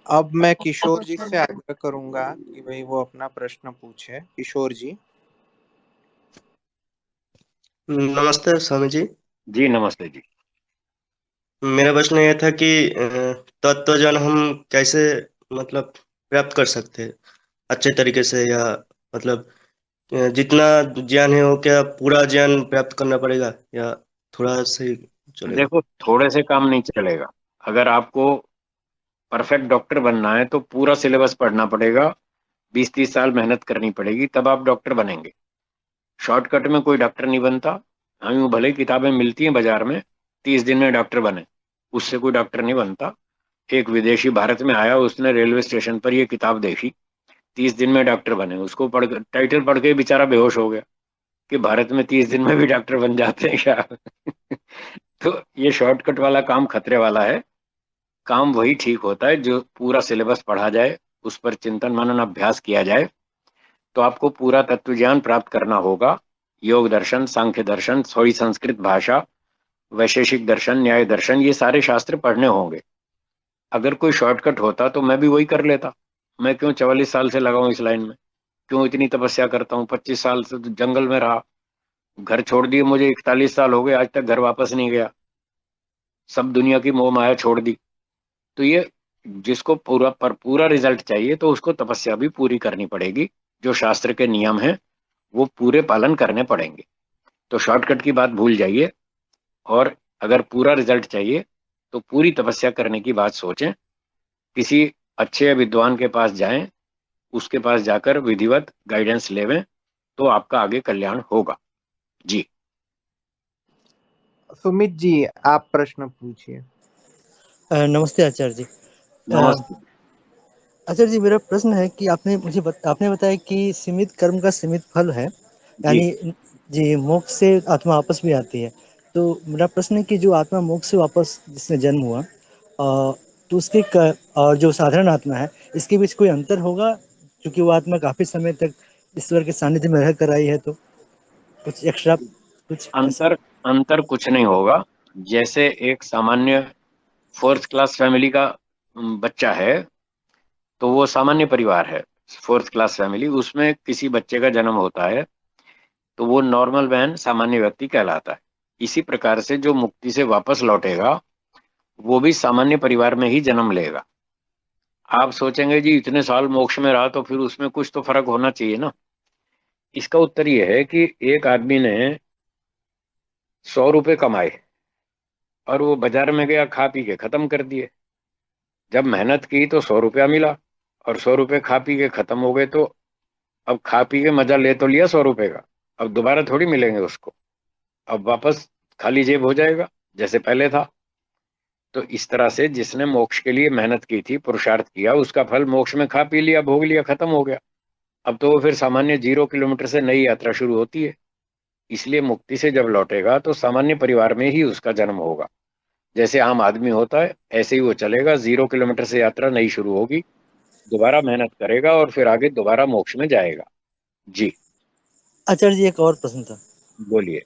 अब मैं किशोर जी से आग्रह करूंगा कि भाई वो अपना प्रश्न पूछे। किशोर जी। नमस्ते स्वामी जी। जी नमस्ते जी। मेरा प्रश्न यह था कि तत्व ज्ञान हम कैसे मतलब प्राप्त कर सकते हैं अच्छे तरीके से, या मतलब जितना ज्ञान है वो क्या पूरा ज्ञान प्राप्त करना पड़ेगा, या थोड़ा सही चलेगा? देखो, थोड़े से काम नहीं चलेगा। अगर आपको परफेक्ट डॉक्टर बनना है तो पूरा सिलेबस पढ़ना पड़ेगा, 20-30 साल मेहनत करनी पड़ेगी, तब आप डॉक्टर बनेंगे। शॉर्टकट में कोई डॉक्टर नहीं बनता। हाँ, यूं भले ही किताबें मिलती हैं बाजार में, 30 दिन में डॉक्टर बने, उससे कोई डॉक्टर नहीं बनता। एक विदेशी भारत में आया, उसने रेलवे स्टेशन पर ये किताब देखी, 30 दिन में डॉक्टर बने, उसको पढ़ टाइटल पढ़ के बेचारा बेहोश हो गया कि भारत में 30 दिन में भी डॉक्टर बन जाते हैं क्या? तो ये शॉर्टकट वाला काम खतरे वाला है। काम वही ठीक होता है जो पूरा सिलेबस पढ़ा जाए, उस पर चिंतन मनन अभ्यास किया जाए। तो आपको पूरा तत्व ज्ञान प्राप्त करना होगा। योग दर्शन, सांख्य दर्शन, थोड़ी संस्कृत भाषा, वैशेषिक दर्शन, न्याय दर्शन, ये सारे शास्त्र पढ़ने होंगे। अगर कोई शॉर्टकट होता तो मैं भी वही कर लेता। मैं क्यों 44 साल से लगा हूं इस लाइन में, क्यों इतनी तपस्या करता हूँ, 25 साल से तो जंगल में रहा, घर छोड़ दिए, मुझे 41 साल हो गए, आज तक घर वापस नहीं गया, सब दुनिया की मोह माया छोड़ दी। तो ये, जिसको पूरा रिजल्ट चाहिए तो उसको तपस्या भी पूरी करनी पड़ेगी, जो शास्त्र के नियम हैं वो पूरे पालन करने पड़ेंगे। तो शॉर्टकट की बात भूल जाइए, और अगर पूरा रिजल्ट चाहिए तो पूरी तपस्या करने की बात सोचें, किसी अच्छे विद्वान के पास जाएं, उसके पास जाकर विधिवत गाइडेंस लेवें, तो आपका आगे कल्याण होगा। जी। सुमित जी, आप प्रश्न पूछिए। नमस्ते आचार्य जी। अ, नमस्ते। आचार्य जी, मेरा प्रश्न है कि आपने बताया कि सीमित कर्म का सीमित फल है, जी। यानी जी मोक्ष से आत्मा वापस भी आती है। तो मेरा प्रश्न है कि जो आत्मा मोक्ष से वापस जिसने जन्म हुआ, तो और जो साधारण आत्मा है, इसके बीच कोई अंतर होगा? क्योंकि वो आत्मा काफी समय तक ईश्वर के सानिध्य में रह कर आई है, तो कुछ एक्स्ट्रा, कुछ ऐसा। अंतर अंतर कुछ नहीं होगा। जैसे एक सामान्य फोर्थ क्लास फैमिली का बच्चा है, तो वो सामान्य परिवार है, फोर्थ क्लास फैमिली, उसमें किसी बच्चे का जन्म होता है तो वो नॉर्मल मैन, सामान्य व्यक्ति कहलाता है। इसी प्रकार से जो मुक्ति से वापस लौटेगा वो भी सामान्य परिवार में ही जन्म लेगा। आप सोचेंगे जी इतने साल मोक्ष में रहा तो फिर उसमें कुछ तो फर्क होना चाहिए ना। इसका उत्तर यह है कि एक आदमी ने 100 रुपए कमाए और वो बाजार में गया, खा पी के खत्म कर दिए। जब मेहनत की तो 100 रुपया मिला, और 100 रुपये खा पी के खत्म हो गए, तो अब खा पी के मजा ले तो लिया 100 रुपए का, अब दोबारा थोड़ी मिलेंगे उसको, अब वापस खाली जेब हो जाएगा जैसे पहले था। तो इस तरह से जिसने मोक्ष के लिए मेहनत की थी, पुरुषार्थ किया, उसका फल मोक्ष में खा पी लिया, भोग लिया, खत्म हो गया। अब तो वो फिर सामान्य 0 किलोमीटर से नई यात्रा शुरू होती है। इसलिए मुक्ति से जब लौटेगा तो सामान्य परिवार में ही उसका जन्म होगा। जैसे आम आदमी होता है ऐसे ही वो चलेगा, 0 किलोमीटर से यात्रा नई शुरू होगी, दोबारा मेहनत करेगा और फिर आगे दोबारा मोक्ष में जाएगा। जी। आचार्य जी, एक और प्रश्न था। बोलिए।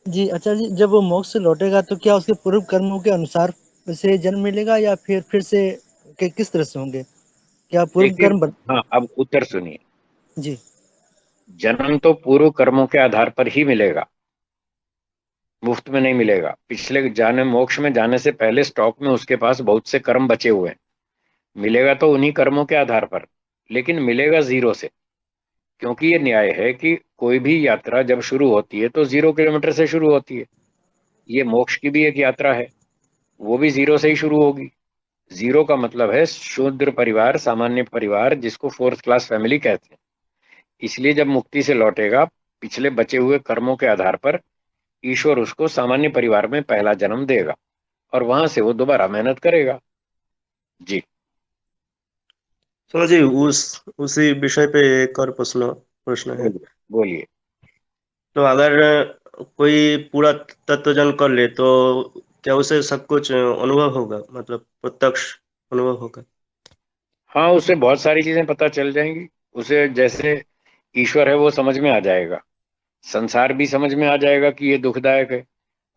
जी आचार्य जी, जब वो मोक्ष से लौटेगा तो क्या उसके पूर्व कर्मों के अनुसार से जन्म मिलेगा या फिर से किस तरह से होंगे? क्या पूर्व देखिए, कर्म हाँ, अब उत्तर सुनिए। जी जन्म तो पूर्व कर्मों के आधार पर ही मिलेगा, मुफ्त में नहीं मिलेगा। पिछले जाने मोक्ष में जाने से पहले स्टॉक में उसके पास बहुत से कर्म बचे हुए हैं, मिलेगा तो उन्हीं कर्मों के आधार पर, लेकिन मिलेगा जीरो से। क्योंकि ये न्याय है कि कोई भी यात्रा जब शुरू होती है तो 0 किलोमीटर से शुरू होती है। ये मोक्ष की भी एक यात्रा है, वो भी जीरो से ही शुरू होगी। जीरो का मतलब है शूद्र परिवार, सामान्य परिवार, जिसको फोर्थ क्लास फैमिली कहते हैं। इसलिए जब मुक्ति से लौटेगा, पिछले बचे हुए कर्मों के आधार पर ईश्वर उसको सामान्य परिवार में पहला जन्म देगा और वहां से वो दोबारा मेहनत करेगा। जी समझिए, उसी विषय पे एक और प्रश्न है। बोलिए बोलिए। तो अगर कोई पूरा तत्वज्ञान कर ले तो क्या उसे सब कुछ अनुभव होगा, मतलब प्रत्यक्ष अनुभव होगा? हाँ, उसे बहुत सारी चीजें पता चल जाएंगी। उसे जैसे ईश्वर है वो समझ में आ जाएगा, संसार भी समझ में आ जाएगा कि ये दुखदायक है,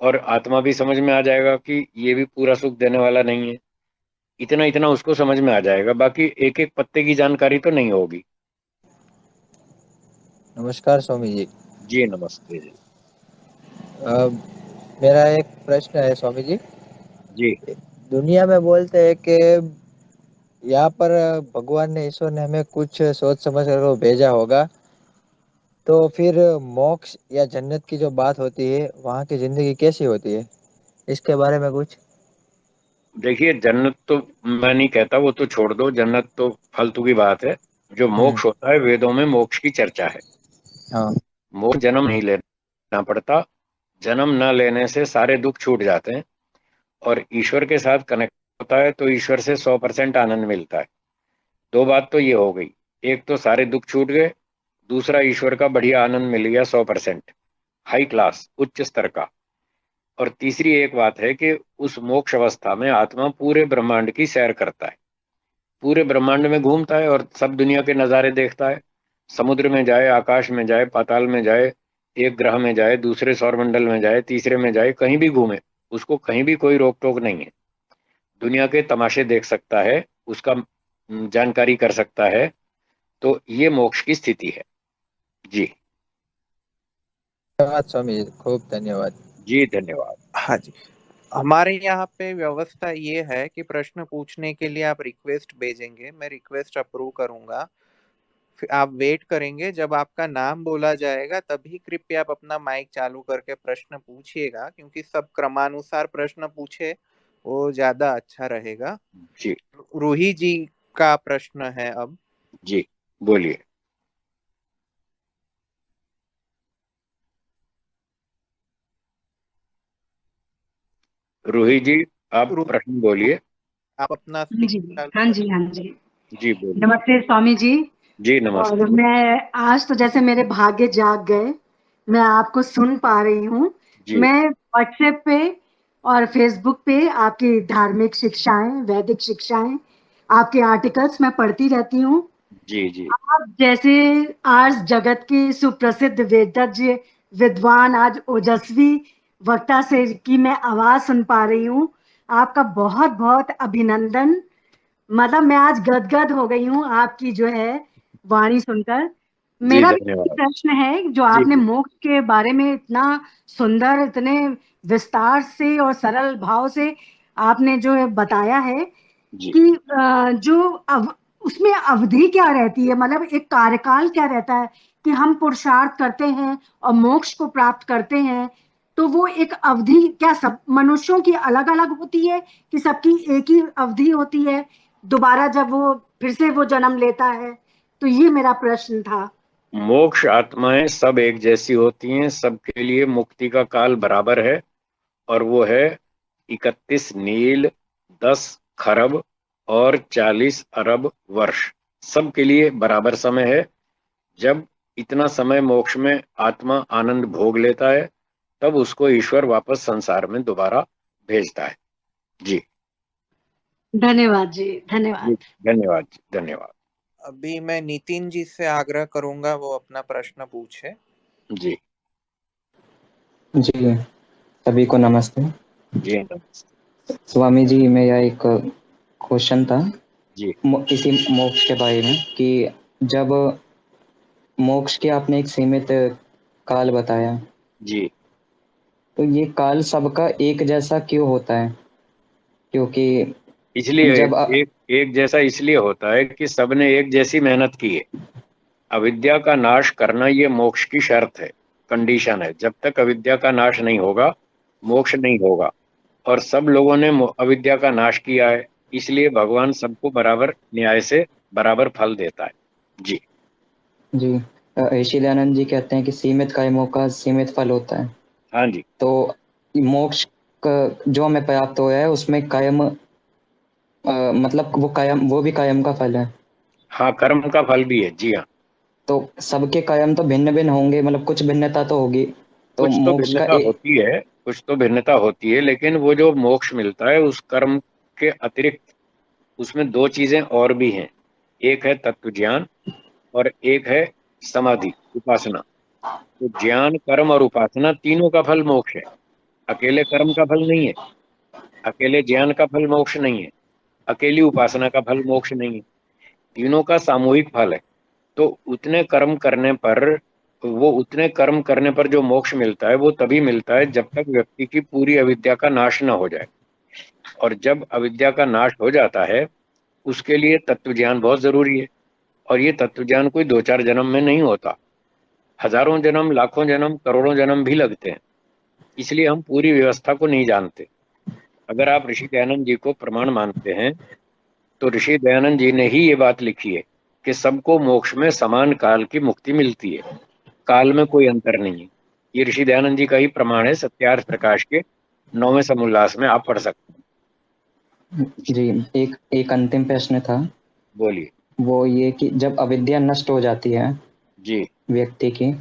और आत्मा भी समझ में आ जाएगा कि ये भी पूरा सुख देने वाला नहीं है। इतना इतना उसको समझ में आ जाएगा, बाकी एक एक पत्ते की जानकारी तो नहीं होगी। नमस्कार स्वामी जी। जी नमस्ते जी। अ, मेरा एक प्रश्न है स्वामी जी। जी दुनिया में बोलते हैं कि यहाँ पर भगवान ने, ईश्वर ने हमें कुछ सोच समझ कर वो भेजा होगा, तो फिर मोक्ष या जन्नत की जो बात होती है वहाँ की जिंदगी कैसी होती है, इसके बारे में कुछ? देखिए, जन्नत तो मैं नहीं कहता, वो तो छोड़ दो, जन्नत तो फालतू की बात है। जो मोक्ष होता है, वेदों में मोक्ष की चर्चा है। हाँ। मोक्ष जन्म नहीं लेना पड़ता, जन्म न लेने से सारे दुख छूट जाते हैं और ईश्वर के साथ कनेक्ट होता है, तो ईश्वर से 100% आनंद मिलता है। दो बात तो ये हो गई, एक तो सारे दुख छूट गए, दूसरा ईश्वर का बढ़िया आनंद मिल गया 100%, हाई क्लास, उच्च स्तर का। और तीसरी एक बात है कि उस मोक्ष अवस्था में आत्मा पूरे ब्रह्मांड की सैर करता है, पूरे ब्रह्मांड में घूमता है और सब दुनिया के नज़ारे देखता है। समुद्र में जाए, आकाश में जाए, पाताल में जाए, एक ग्रह में जाए, दूसरे सौरमंडल में जाए, तीसरे में जाए, कहीं भी घूमे, उसको कहीं भी कोई रोक टोक नहीं है। दुनिया के तमाशे देख सकता है, उसका जानकारी कर सकता है। तो ये मोक्ष की स्थिति है। जी धन्यवाद स्वामी जी, खूब धन्यवाद। जी धन्यवाद। हाँ जी, हमारे यहाँ पे व्यवस्था ये है कि प्रश्न पूछने के लिए आप रिक्वेस्ट भेजेंगे, मैं रिक्वेस्ट अप्रूव करूंगा, फिर आप वेट करेंगे, जब आपका नाम बोला जाएगा तभी कृपया आप अपना माइक चालू करके प्रश्न पूछिएगा, क्योंकि सब क्रमानुसार प्रश्न पूछे वो ज्यादा अच्छा रहेगा। जी रूही जी का प्रश्न है अब। जी बोलिए। रूही जी, आप रूही, प्रश्न बोलिए। आप अपना हाँ जी, स्पीकर चालू हाँ कर। जी, हाँ जी। जी बोलिए। नमस्ते स्वामी जी। जी और नमस्ते। मैं आज तो जैसे मेरे भाग्य जाग गए, मैं आपको सुन पा रही हूँ। जी मैं व्हाट्सएप पे और फेसबुक पे आपकी धार्मिक शिक्षाएं, वैदिक शिक्षाएं, आपके आर्टिकल्स मैं पढ़ती रहती हूँ। जी जी आप जैसे आज जगत के सुप्रसिद्ध वेदज्ञ विद्वान, आज ओजस्वी वक्ता से की मैं आवाज सुन पा रही हूँ। आपका बहुत बहुत अभिनंदन। मतलब मैं आज गदगद हो गई हूँ आपकी जो है वाणी सुनकर। जी मेरा भी एक धन्यवाद। प्रश्न है, जो जी आपने जी मोक्ष के बारे में इतना सुंदर, इतने विस्तार से और सरल भाव से आपने जो है बताया है जी कि उसमें अवधि क्या रहती है, मतलब एक कार्यकाल क्या रहता है कि हम पुरुषार्थ करते हैं और मोक्ष को प्राप्त करते हैं, तो वो एक अवधि क्या सब मनुष्यों की अलग अलग होती है कि सबकी एक ही अवधि होती है, दोबारा जब वो फिर से वो जन्म लेता है? तो ये मेरा प्रश्न था। मोक्ष आत्माएं सब एक जैसी होती हैं, सबके लिए मुक्ति का काल बराबर है, और वो है 31 नील, 10 खरब और 40 अरब वर्ष। सबके लिए बराबर समय है। जब इतना समय मोक्ष में आत्मा आनंद भोग लेता है, तब उसको ईश्वर वापस संसार में दोबारा भेजता है। जी धन्यवाद जी, जी धन्यवाद। धन्यवाद जी धन्यवाद। अभी मैं नितिन जी से आग्रह करूंगा वो अपना प्रश्न पूछे। जी जी, सभी को नमस्ते। जी नमस्ते। स्वामी जी, मेरा एक क्वेश्चन था जी इसी मोक्ष के बारे में कि जब मोक्ष के आपने एक सीमित काल बताया, जी तो ये काल सबका एक जैसा क्यों होता है? क्योंकि इसलिए जब एक एक जैसा इसलिए होता है कि सबने एक जैसी मेहनत की है। अविद्या का नाश करना ये मोक्ष की शर्त है, कंडीशन है। जब तक अविद्या का नाश नहीं होगा, मोक्ष नहीं होगा। और सब लोगों ने अविद्या का नाश किया है, इसलिए भगवान सबको बराबर न्याय से बराबर फल देता है। जी जी ऋषि दयानंद जी कहते हैं कि सीमित कर्मों का सीमित फल होता है। हाँ जी। तो मोक्ष जो हमें प्राप्त हो है उसमें कायम मतलब वो भी कायम का फल है। हाँ, कर्म का फल भी है, जी हाँ। तो सबके कायम तो भिन्न भिन्न होंगे, मतलब कुछ भिन्नता तो होगी। तो कुछ तो मोक्ष का भिन्नता होती है, कुछ तो भिन्नता होती है, लेकिन वो जो मोक्ष मिलता है उस कर्म के अतिरिक्त उसमें दो चीजें और भी हैं। एक है तत्व ज्ञान और एक है समाधि, उपासना। तो ज्ञान, कर्म और उपासना तीनों का फल मोक्ष है। अकेले कर्म का फल नहीं है, अकेले ज्ञान का फल मोक्ष नहीं है, अकेली उपासना का फल मोक्ष नहीं है। तीनों का सामूहिक फल है। तो उतने कर्म करने पर जो मोक्ष मिलता है वो तभी मिलता है जब तक व्यक्ति की पूरी अविद्या का नाश न हो जाए। और जब अविद्या का नाश हो जाता है, उसके लिए तत्व ज्ञान बहुत जरूरी है। और ये तत्व ज्ञान कोई दो चार जन्म में नहीं होता, हजारों जन्म, लाखों जन्म, करोड़ों जन्म भी लगते हैं। इसलिए हम पूरी व्यवस्था को नहीं जानते। अगर आप ऋषि दयानंद जी को प्रमाण मानते हैं, तो ऋषि दयानंद जी ने ही ये बात लिखी है कि सबको मोक्ष में समान काल की मुक्ति मिलती है, काल में कोई अंतर नहीं है। ये ऋषि दयानंद जी का ही प्रमाण है, सत्यार्थ प्रकाश के 9वें समोल्लास में आप पढ़ सकते हैं। जी एक एक अंतिम प्रश्न था, बोलिए। वो ये कि जब अविद्या नष्ट हो जाती है जी। व्यक्ति की,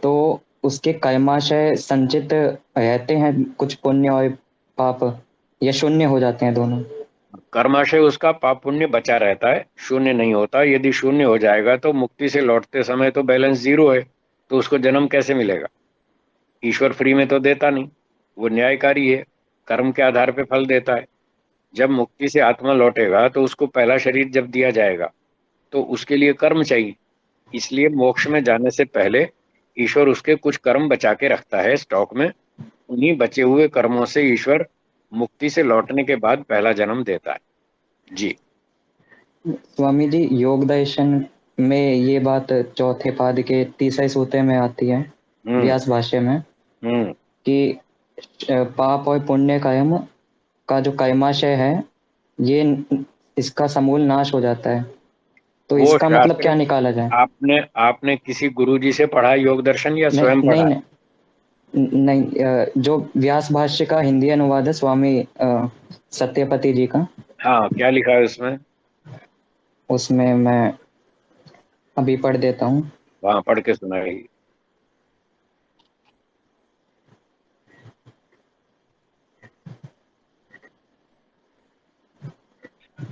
तो उसके कर्माशय संचित रहते हैं, कुछ पुण्य और पाप, या शून्य हो जाते हैं दोनों? कर्माशय उसका पाप पुण्य बचा रहता है, शून्य नहीं होता। यदि शून्य हो जाएगा तो मुक्ति से लौटते समय तो बैलेंस जीरो है, तो उसको जन्म कैसे मिलेगा? ईश्वर फ्री में तो देता नहीं, वो न्यायकारी है, कर्म के आधार पे फल देता है। जब मुक्ति से आत्मा लौटेगा तो उसको पहला शरीर जब दिया जाएगा, तो उसके लिए कर्म चाहिए। इसलिए मोक्ष में जाने से पहले ईश्वर उसके कुछ कर्म बचा के रखता है स्टॉक में। उन्हीं बचे हुए कर्मों से ईश्वर मुक्ति से लौटने के बाद पहला जन्म देता है। जी। स्वामी जी, योग दर्शन में ये बात चौथे पाद के तीसरे सूत्र में आती है, व्यास भाष्य में, कि पाप और पुण्य कर्म का जो कर्माशय है, ये इसका समूल नाश हो जाता है। तो वो इसका मतलब शास्त्र क्या निकाला जाए? आपने आपने किसी गुरुजी से पढ़ा योग दर्शन या नहीं स्वयं नहीं पढ़ा? नहीं, जो व्यास भाष्य का हिंदी अनुवाद है स्वामी सत्यपति जी का, हाँ, क्या लिखा है उसमें? उसमें मैं अभी पढ़ देता हूँ। वहां पढ़ के सुनाइए।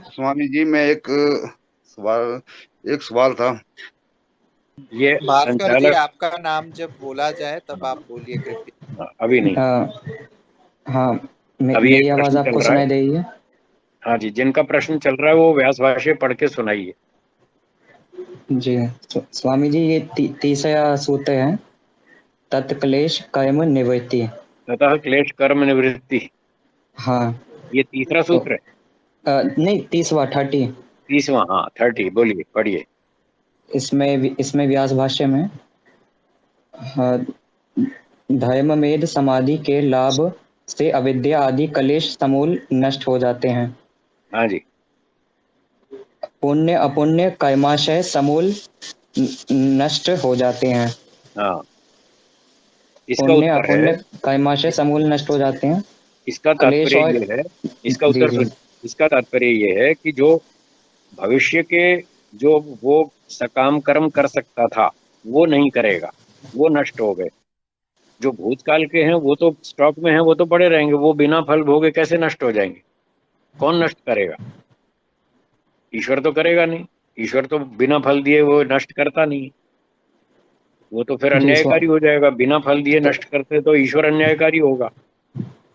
स्वामी जी, मैं एक सवाल था। ये भास्कर जी, संचालक। आपका नाम जब बोला जाए तब आप बोलिए कृपया। अभी नहीं, हाँ, अभी मेरी एक आवाज प्रश्न चल आपको रहा है। सुनाई दे रही है? हाँ जी, जिनका प्रश्न चल रहा है वो व्यास भाष्य पढ़ के सुनाइए। जी स्वामी जी, ये तीसरा सूत्र है, तत्क्लेश कर्म निवृत्ति। ततः क्लेश कर्म निवृत्ति, हाँ। ये तीसरा तो सूत्र है? नहीं, 30वां, 30। 30वां, हाँ 30, बोलिए, पढ़िए। इसमें व्यास भाष्य में, हाँ, धर्ममेध समाधि के लाभ से अविद्या आदि कलेश समूल नष्ट हो जाते हैं। हाँ जी। पुण्य अपुण्य कर्माशय समूल नष्ट हो जाते हैं। हाँ, इसका पुण्य उत्तर है, अपुण्य कर्माशय समूल नष्ट हो जाते हैं। इसका क्लेश तात्पर्य और ये है, इसका जी उत्तर जी सुनिए। इसका तात्पर्य ये है कि जो भविष्य के, जो वो सकाम कर्म कर सकता था वो नहीं करेगा, वो नष्ट हो गए। जो भूतकाल के हैं वो तो स्टॉक में हैं, वो तो पड़े रहेंगे, वो बिना फल भोगे कैसे नष्ट हो जाएंगे? कौन नष्ट करेगा? ईश्वर तो करेगा नहीं। ईश्वर तो बिना फल दिए वो नष्ट करता नहीं। वो तो फिर जी अन्यायकारी हो जाएगा। बिना फल दिए तो नष्ट करते तो ईश्वर अन्यायकारी होगा।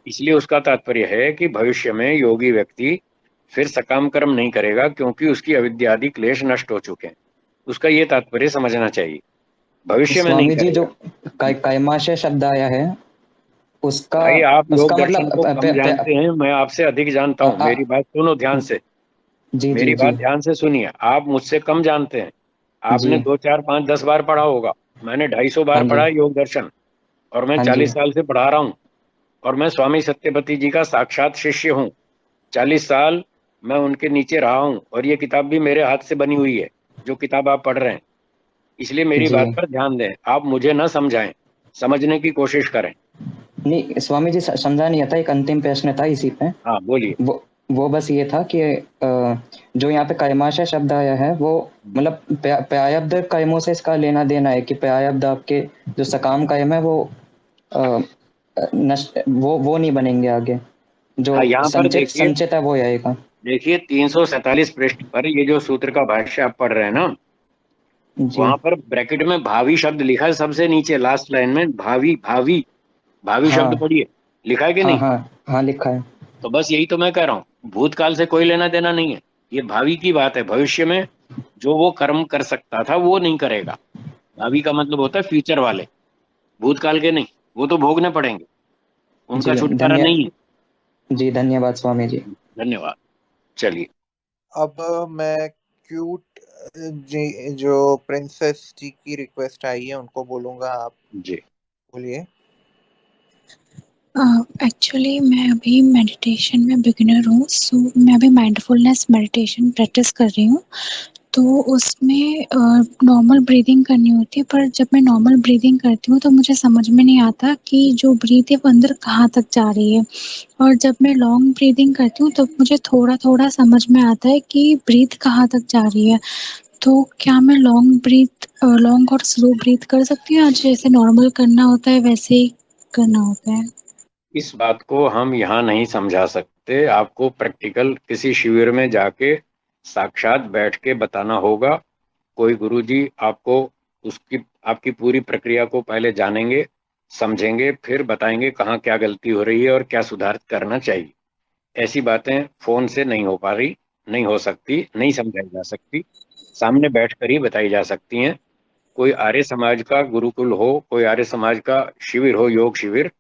इसलिए उसका तात्पर्य है कि भविष्य में योगी व्यक्ति फिर सकाम कर्म नहीं करेगा, क्योंकि उसकी अविद्या आदि क्लेश नष्ट हो चुके हैं। उसका ये तात्पर्य समझना चाहिए, भविष्य में नहीं स्वामी जी, जो करेगा। कैमाशय शब्द आया है, उसका भाई आप योग उसका दर्शन मतलब को कम जानते हैं, मैं आपसे अधिक जानता हूँ। मेरी बात सुनो ध्यान से, जी जी मेरी जी बात ध्यान से सुनिए। आप मुझसे कम जानते हैं। जी। आपने 2 4 5 10 बार पढ़ा होगा, मैंने 250 बार हाँ जी। पढ़ा है योग दर्शन, और मैं हाँ जी। 40 साल से पढ़ा रहा हूँ। और मैं स्वामी सत्यपति जी का साक्षात शिष्य हूँ। 40 साल मैं उनके नीचे रहा हूँ, और ये किताब भी मेरे हाथ से बनी हुई है, जो किताब आप पढ़ रहे हैं। इसलिए मेरी जी बात पर ध्यान दें, आप मुझे ना समझाएं, समझने की कोशिश करें। नहीं स्वामी जी, समझा नहीं आता, एक अंतिम प्रश्न था इसी पे। हाँ बोलिए। वो बस ये था कि जो यहाँ पे कैमाशय शब्द आया है, वो मतलब प्रायब्ध कर्मों से इसका लेना देना है कि प्रायब्ध आपके जो सकाम कर्म है वो अ, नष्ट, वो नहीं बनेंगे आगे, जो हाँ, यहाँ पर देखिए, संचित है वो आएगा। देखिए 347 पृष्ठ पर ये जो सूत्र का भाष्य आप पढ़ रहे हैं ना, जी। वहां पर ब्रैकेट में भावी शब्द लिखा है सबसे नीचे लास्ट लाइन में, भावी भावी भावी हाँ शब्द पढ़िए, लिखा है कि हाँ नहीं? हाँ हाँ, लिखा है। तो बस यही तो मैं कह रहा हूँ, भूतकाल से कोई लेना देना नहीं है, ये भावी की बात है। भविष्य में जो वो कर्म कर सकता था वो नहीं करेगा। भावी का मतलब होता है फ्यूचर वाले, भूतकाल के नहीं, वो तो भोगने पड़ेंगे, उनका जी छुटकारा नहीं है। जी, धन्यवाद स्वामी जी। धन्यवाद। चलिए। अब मैं क्यूट जी, जो प्रिंसेस जी की रिक्वेस्ट आई है उनको बोलूंगा, आप जी। बोलिए। एक्चुअली मैं अभी मेडिटेशन में बिगिनर हूँ, सो मैं अभी माइंडफुलनेस मेडिटेशन प्रैक्टिस कर रही हूँ। तो उसमें नॉर्मल ब्रीदिंग करनी होती है, पर जब मैं नॉर्मल ब्रीदिंग करती हूँ तो मुझे समझ में नहीं आता कि जो ब्रीथ है वो अंदर कहाँ तक जा रही है। और जब मैं लॉन्ग ब्रीदिंग करती हूँ तब मुझे थोड़ा थोड़ा समझ में आता है कि ब्रीथ कहाँ तक जा रही है। तो क्या मैं लॉन्ग और स्लो ब्रीथ कर सकती हूँ, जैसे नॉर्मल करना होता है वैसे ही करना होता है? इस बात को हम यहाँ नहीं समझा सकते, आपको प्रैक्टिकल किसी शिविर में जाके साक्षात बैठ के बताना होगा। कोई गुरुजी आपको उसकी आपकी पूरी प्रक्रिया को पहले जानेंगे, समझेंगे, फिर बताएंगे कहाँ क्या गलती हो रही है और क्या सुधार करना चाहिए। ऐसी बातें फोन से नहीं हो पा रही, नहीं हो सकती, नहीं समझाई जा सकती, सामने बैठकर ही बताई जा सकती हैं। कोई आर्य समाज का गुरुकुल हो, कोई आर्य समाज का शिविर हो, योग शिविर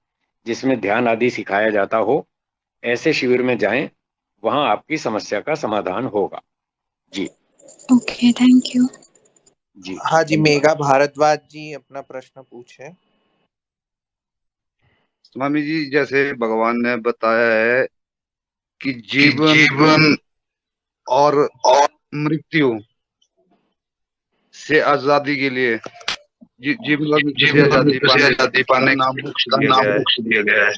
जिसमें ध्यान आदि सिखाया जाता हो, ऐसे शिविर में जाएं, वहां आपकी समस्या का समाधान होगा। जी। Okay, thank you. जी हाँ जी, धन्यवाद। मेघा भारद्वाज जी अपना प्रश्न पूछे। स्वामी जी, जैसे भगवान ने बताया है कि कि जीवन जीवन और और मृत्यु से आजादी के लिए जीवन और मृत्यु से जीवन और आजादी मृत्यु से पाने आजादी का पाने नाम मोक्ष का दिया नाम गया है। मोक्ष दिया गया है।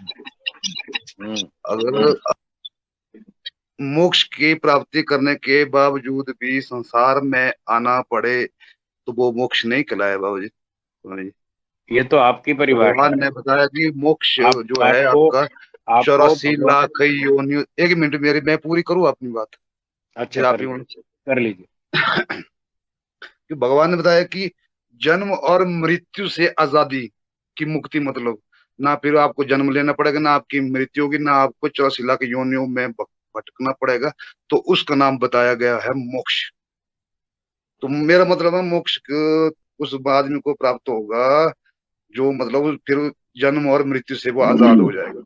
अगर मोक्ष की प्राप्ति करने के बावजूद भी संसार में आना पड़े तो वो मोक्ष नहीं कहलाए बाबूजी, स्वामी जी। ये तो आपकी परिभाषा भगवान है। ने बताया कि मोक्ष आप जो है आपको आपका आपको 84 लाख योनियों। एक मिनट, मेरी मैं पूरी करूँ अपनी बात, अच्छा फिर आप कर ही लीजिए, कर लीजिए। कि भगवान ने बताया कि जन्म और मृत्यु से आजादी की मुक्ति, मतलब ना फिर आपको जन्म लेना पड़ेगा, ना आपकी मृत्यु होगी, ना आपको 84 लाख योनियों में भटकना पड़ेगा। तो उसका नाम बताया गया है मोक्ष। तो मेरा मतलब है मोक्ष उस आदमी को प्राप्त होगा जो मतलब फिर जन्म और मृत्यु से वो आजाद हो जाएगा।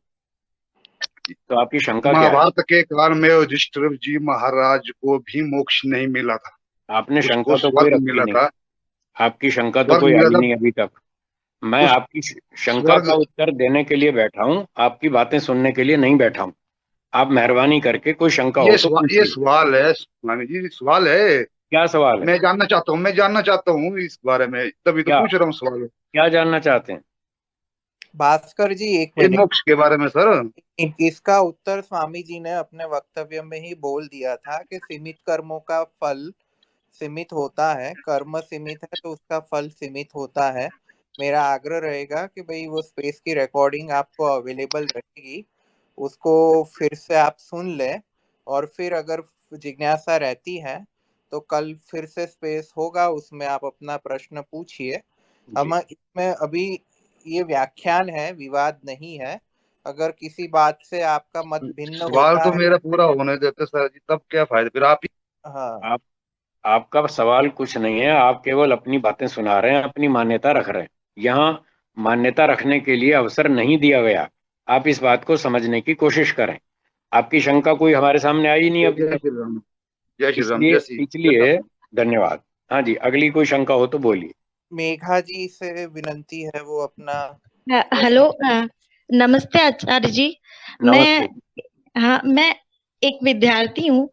तो आपकी शंका क्या है? महाभारत के काल में युधिष्ठिर जी महाराज को भी मोक्ष नहीं मिला था, आपने उसको शंका तो कोई स्वर्ग रखी मिला नहीं, था। आपकी शंका तो स्वर्ग कोई मिला आई था। नहीं अभी तक। मैं उस आपकी शंका स्वर्ग का उत्तर देने के लिए बैठा हूं, आपकी बातें सुनने के लिए नहीं बैठा हूं। आप मेहरबानी करके कोई शंका हो तो ये पूछिए। सवाल है स्वामी जी, सवाल है। क्या सवाल है? मैं जानना चाहता हूँ इस बारे में, तभी तो क्या पूछ रहा हूँ सवाल। क्या जानना चाहते हैं? भास्कर जी एक ये मिनट, मोक्ष के बारे में सर। इसका उत्तर स्वामी जी ने अपने वक्तव्य में ही बोल दिया था कि सीमित कर्मों का फल सीमित होता है, कर्म सीमित है तो उसका फल सीमित होता है। मेरा आग्रह रहेगा कि भाई वो स्पेस की रिकॉर्डिंग आपको अवेलेबल रहेगी, उसको फिर से आप सुन लें, और फिर अगर जिज्ञासा रहती है तो कल फिर से स्पेस होगा, उसमें आप अपना प्रश्न पूछिए। हम इसमें अभी ये व्याख्यान है, विवाद नहीं है। अगर किसी बात से आपका मत भिन्न सवाल होता तो है, मेरा पूरा होने देते सर जी, तब क्या फायदा फिर आप ही। हाँ, आपका सवाल कुछ नहीं है, आप केवल अपनी बातें सुना रहे हैं, अपनी मान्यता रख रहे हैं। यहाँ मान्यता रखने के लिए अवसर नहीं दिया गया। आप इस बात को समझने की कोशिश करें। आपकी शंका कोई हमारे सामने आई नहीं अभी जय तक, श्री राम, जय श्री राम, इसलिए जय इसलिए धन्यवाद। हाँ जी, अगली कोई शंका हो तो बोलिए। मेघा जी से विनंती है वो अपना हेलो, प्रश्न। नमस्ते आचार्य जी। नमस्ते। मैं एक विद्यार्थी हूँ।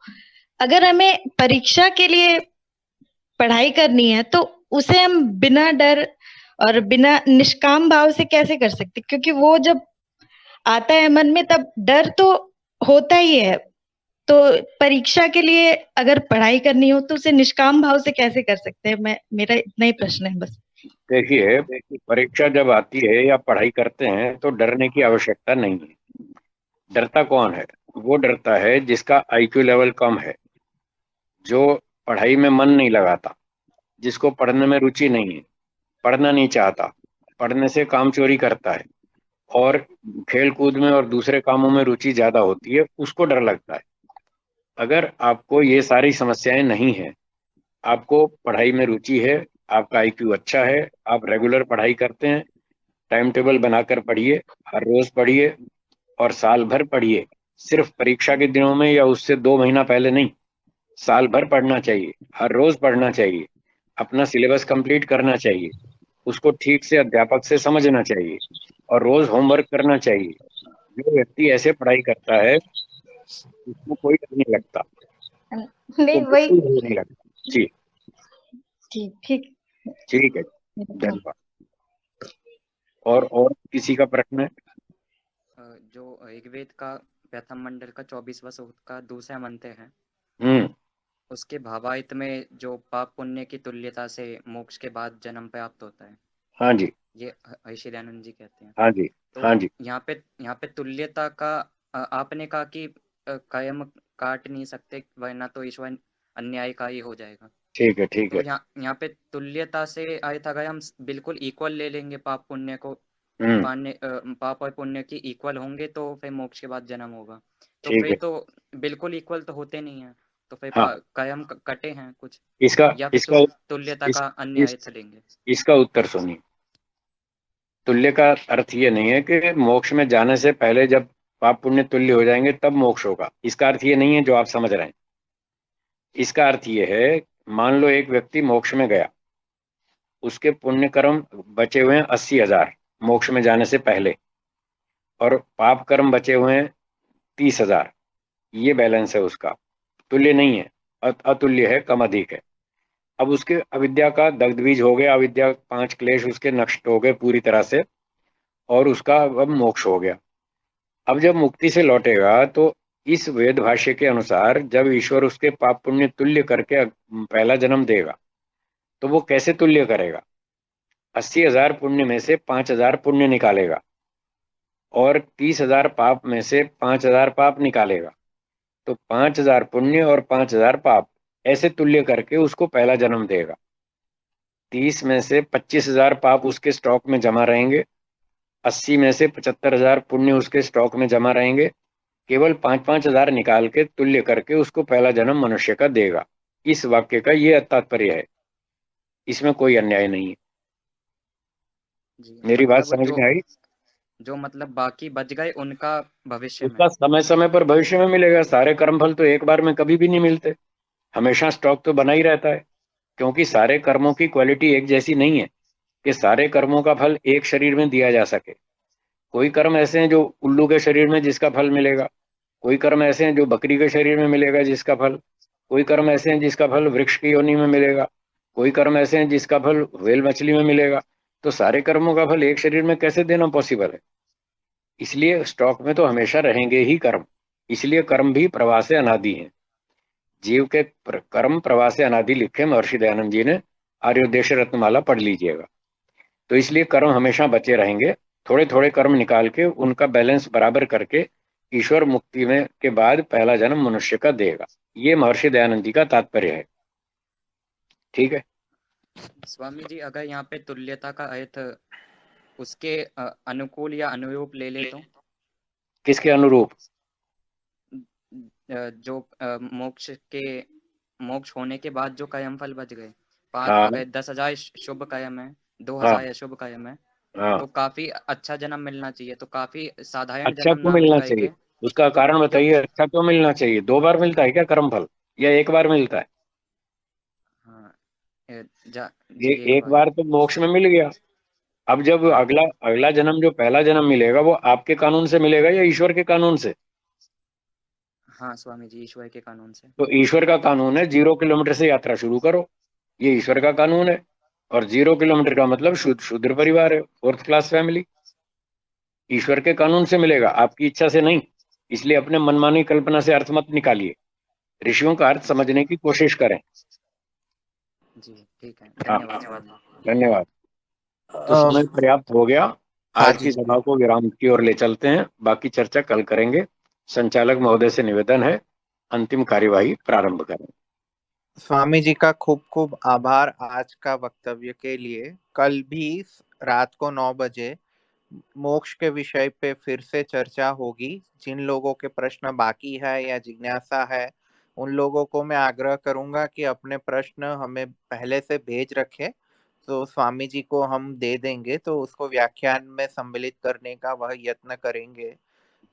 अगर हमें परीक्षा के लिए पढ़ाई करनी है तो उसे हम बिना डर और बिना निष्काम भाव से कैसे कर सकते, क्योंकि वो जब आता है मन में तब डर तो होता ही है। तो परीक्षा के लिए अगर पढ़ाई करनी हो तो उसे निष्काम भाव से कैसे कर सकते हैं? मेरा इतना ही प्रश्न है बस। देखिए, परीक्षा जब आती है या पढ़ाई करते हैं तो डरने की आवश्यकता नहीं है। डरता कौन है? वो डरता है जिसका आईक्यू लेवल कम है, जो पढ़ाई में मन नहीं लगाता, जिसको पढ़ने में रुचि नहीं है, पढ़ना नहीं चाहता, पढ़ने से काम चोरी करता है और खेल कूद में और दूसरे कामों में रुचि ज्यादा होती है, उसको डर लगता है। अगर आपको ये सारी समस्याएं नहीं है, आपको पढ़ाई में रुचि है, आपका आईक्यू अच्छा है, आप रेगुलर पढ़ाई करते हैं, टाइम टेबल बनाकर पढ़िए, हर रोज पढ़िए और साल भर पढ़िए। सिर्फ परीक्षा के दिनों में या उससे 2 महीना पहले नहीं, साल भर पढ़ना चाहिए, हर रोज पढ़ना चाहिए, अपना सिलेबस कंप्लीट करना चाहिए, उसको ठीक से अध्यापक से समझना चाहिए और रोज होमवर्क करना चाहिए। जो व्यक्ति ऐसे पढ़ाई करता है उसको कोई डर नहीं लगता, नहीं, वो वही। बिल्कुल डर नहीं लगता। जी, ठीक। ठीक है, धन्यवाद। और किसी का प्रश्न है? जो ऋग्वेद का प्रथम मंडल का 24वां सूक्त का दूसरा मंत्र है, उसके भावार्थ में जो पाप पुण्य की तुल्यता से मोक्ष के बाद जन्म प्राप्त होता है। हाँ जी, ये ऋषि दयानंद जी कहते हैं। हाँ जी, तो हाँ जी। यहाँ पे तुल्यता का आपने कहा कि कायम काट नहीं सकते, वरना तो ईश्वर अन्यायकारी हो जाएगा। ठीक है, ठीक तो है। यहाँ पे तुल्यता से अर्थ अगर हम बिल्कुल इक्वल ले लेंगे, पाप पुण्य को पाप और पुण्य की इक्वल होंगे तो फिर मोक्ष के बाद जन्म होगा। तो ठीक फिर है। तो बिल्कुल इक्वल तो होते नहीं है, तो फिर हाँ, कायम कटे हैं कुछ, इसका या फिर इसका तुल्यता इस, का अन्य इस, अर्थ लेंगे। इसका उत्तर सुनिए। तुल्य का अर्थ ये नहीं है कि मोक्ष में जाने से पहले जब पाप पुण्य तुल्य हो जाएंगे तब मोक्ष होगा। इसका अर्थ ये नहीं है जो आप समझ रहे हैं। इसका अर्थ ये है, मान लो एक व्यक्ति मोक्ष में गया, उसके पुण्य कर्म बचे हुए हैं 80,000 मोक्ष में जाने से पहले, और पाप कर्म बचे हुए हैं 30,000। ये बैलेंस है उसका, तुल्य नहीं है, अतुल्य है, कम अधिक है। अब उसके अविद्या का दग्ध बीज हो गया, अविद्या 5 क्लेश उसके नष्ट हो गए पूरी तरह से, और उसका अब मोक्ष हो गया। अब जब मुक्ति से लौटेगा तो इस वेद भाष्य के अनुसार जब ईश्वर उसके पाप पुण्य तुल्य करके पहला जन्म देगा, तो वो कैसे तुल्य करेगा? 80,000 पुण्य में से 5,000 पुण्य निकालेगा और 30,000 पाप में से 5,000 पाप निकालेगा। तो 5,000 पुण्य और 5,000 पाप ऐसे तुल्य करके उसको पहला जन्म देगा। 30 में से 25,000 पाप उसके स्टॉक में जमा रहेंगे, 80 में से 75,000 पुण्य उसके स्टॉक में जमा रहेंगे। केवल 5,000 निकाल के तुल्य करके उसको पहला जन्म मनुष्य का देगा। इस वाक्य का ये तात्पर्य है, इसमें कोई अन्याय नहीं है। मेरी बात समझ में आई? जो मतलब बाकी बच गए उनका भविष्य में, उसका समय समय पर भविष्य में मिलेगा। सारे कर्मफल तो एक बार में कभी भी नहीं मिलते, हमेशा स्टॉक तो बना ही रहता है, क्योंकि सारे कर्मों की क्वालिटी एक जैसी नहीं है कि सारे कर्मों का फल एक शरीर में दिया जा सके। कोई कर्म ऐसे हैं जो उल्लू के शरीर में जिसका फल मिलेगा, कोई कर्म ऐसे हैं जो बकरी के शरीर में मिलेगा जिसका फल, कोई कर्म ऐसे हैं जिसका फल वृक्ष की योनि में मिलेगा, कोई कर्म ऐसे हैं जिसका फल व्हेल मछली में मिलेगा। तो सारे कर्मों का फल एक शरीर में कैसे देना पॉसिबल है? इसलिए स्टॉक में तो हमेशा रहेंगे ही कर्म। इसलिए कर्म भी प्रवाह से अनादि हैं। जीव के कर्म प्रवाह से अनादि लिखे महर्षि दयानंद जी ने, आर्योदेश रत्नमाला पढ़ लीजिएगा। तो इसलिए कर्म हमेशा बचे रहेंगे। थोड़े थोड़े कर्म निकाल के उनका बैलेंस बराबर करके ईश्वर मुक्ति में के बाद पहला जन्म मनुष्य का देगा। ये महर्षि दयानंद जी का तात्पर्य है। ठीक है, स्वामी जी, अगर यहाँ पे तुल्यता का अर्थ उसके अनुकूल या अनुरूप ले ले तो? किसके अनुरूप? जो मोक्ष होने के बाद जो कर्म फल बच गए, हाँ अगर 10,000 शुभ कर्म है, 2,000 हाँ अशुभ कर्म है, हाँ। तो काफी अच्छा जन्म मिलना चाहिए, तो काफी साधारण अच्छा जन्म क्यों ना मिलना चाहिए? करके उसका कारण क्यों? बताइए, अच्छा क्यों मिलना चाहिए? 2 बार मिलता है क्या कर्म फल, या एक बार मिलता है? हाँ, जी एक एक बार। बार तो मोक्ष में मिल गया। अब जब हाँ अगला अगला जन्म, जो पहला जन्म मिलेगा, वो आपके कानून से मिलेगा या ईश्वर के कानून से? हाँ स्वामी जी, ईश्वर के कानून से। तो ईश्वर का कानून है 0 किलोमीटर से यात्रा शुरू करो, ये ईश्वर का कानून है। और 0 किलोमीटर का मतलब शूद्र परिवार है, 4th क्लास फैमिली। ईश्वर के कानून से मिलेगा, आपकी इच्छा से नहीं। इसलिए अपने मनमानी कल्पना से अर्थ मत निकालिए, ऋषियों का अर्थ समझने की कोशिश करें। जी ठीक है, हाँ, धन्यवाद स्वामी। धन्यवाद। तो अ, समय पर्याप्त हो गया, हाँ आज जी की जी। सभा को विराम की ओर ले चलते हैं, बाकी चर्चा कल करेंगे। संचालक महोदय से निवेदन है, अंतिम कार्यवाही प्रारंभ करें। स्वामी जी का खूब खूब आभार आज का वक्तव्य के लिए। कल भी रात को 9 बजे मोक्ष के विषय पे फिर से चर्चा होगी। जिन लोगों के प्रश्न बाकी है या जिज्ञासा है, उन लोगों को मैं आग्रह करूंगा कि अपने प्रश्न हमें पहले से भेज रखें, तो स्वामी जी को हम दे देंगे, तो उसको व्याख्यान में सम्मिलित करने का वह यत्न करेंगे।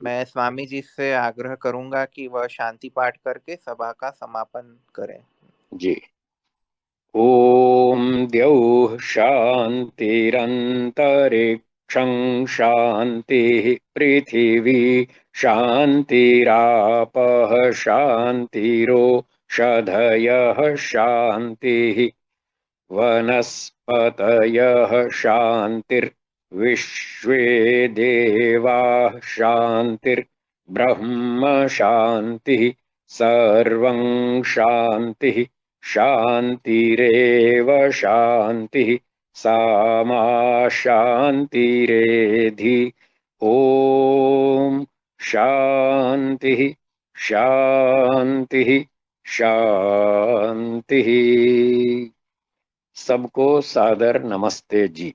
मैं स्वामी जी से आग्रह करूंगा कि वह शांति पाठ करके सभा का समापन करें। जी। ओम द्यौः शान्तिरन्तरिक्षं शान्तिः, पृथिवी शान्तिरापः शान्तिरोषधयः शान्तिः, वनस्पतयः शान्तिर्विश्वे देवाः शान्तिर्ब्रह्म शान्तिः, सर्वं शान्तिः। शान्तिरेव शान्तिः, सामा शान्तिरेधि। ओम शान्तिः शान्तिः शान्तिः। सबको सादर नमस्ते जी।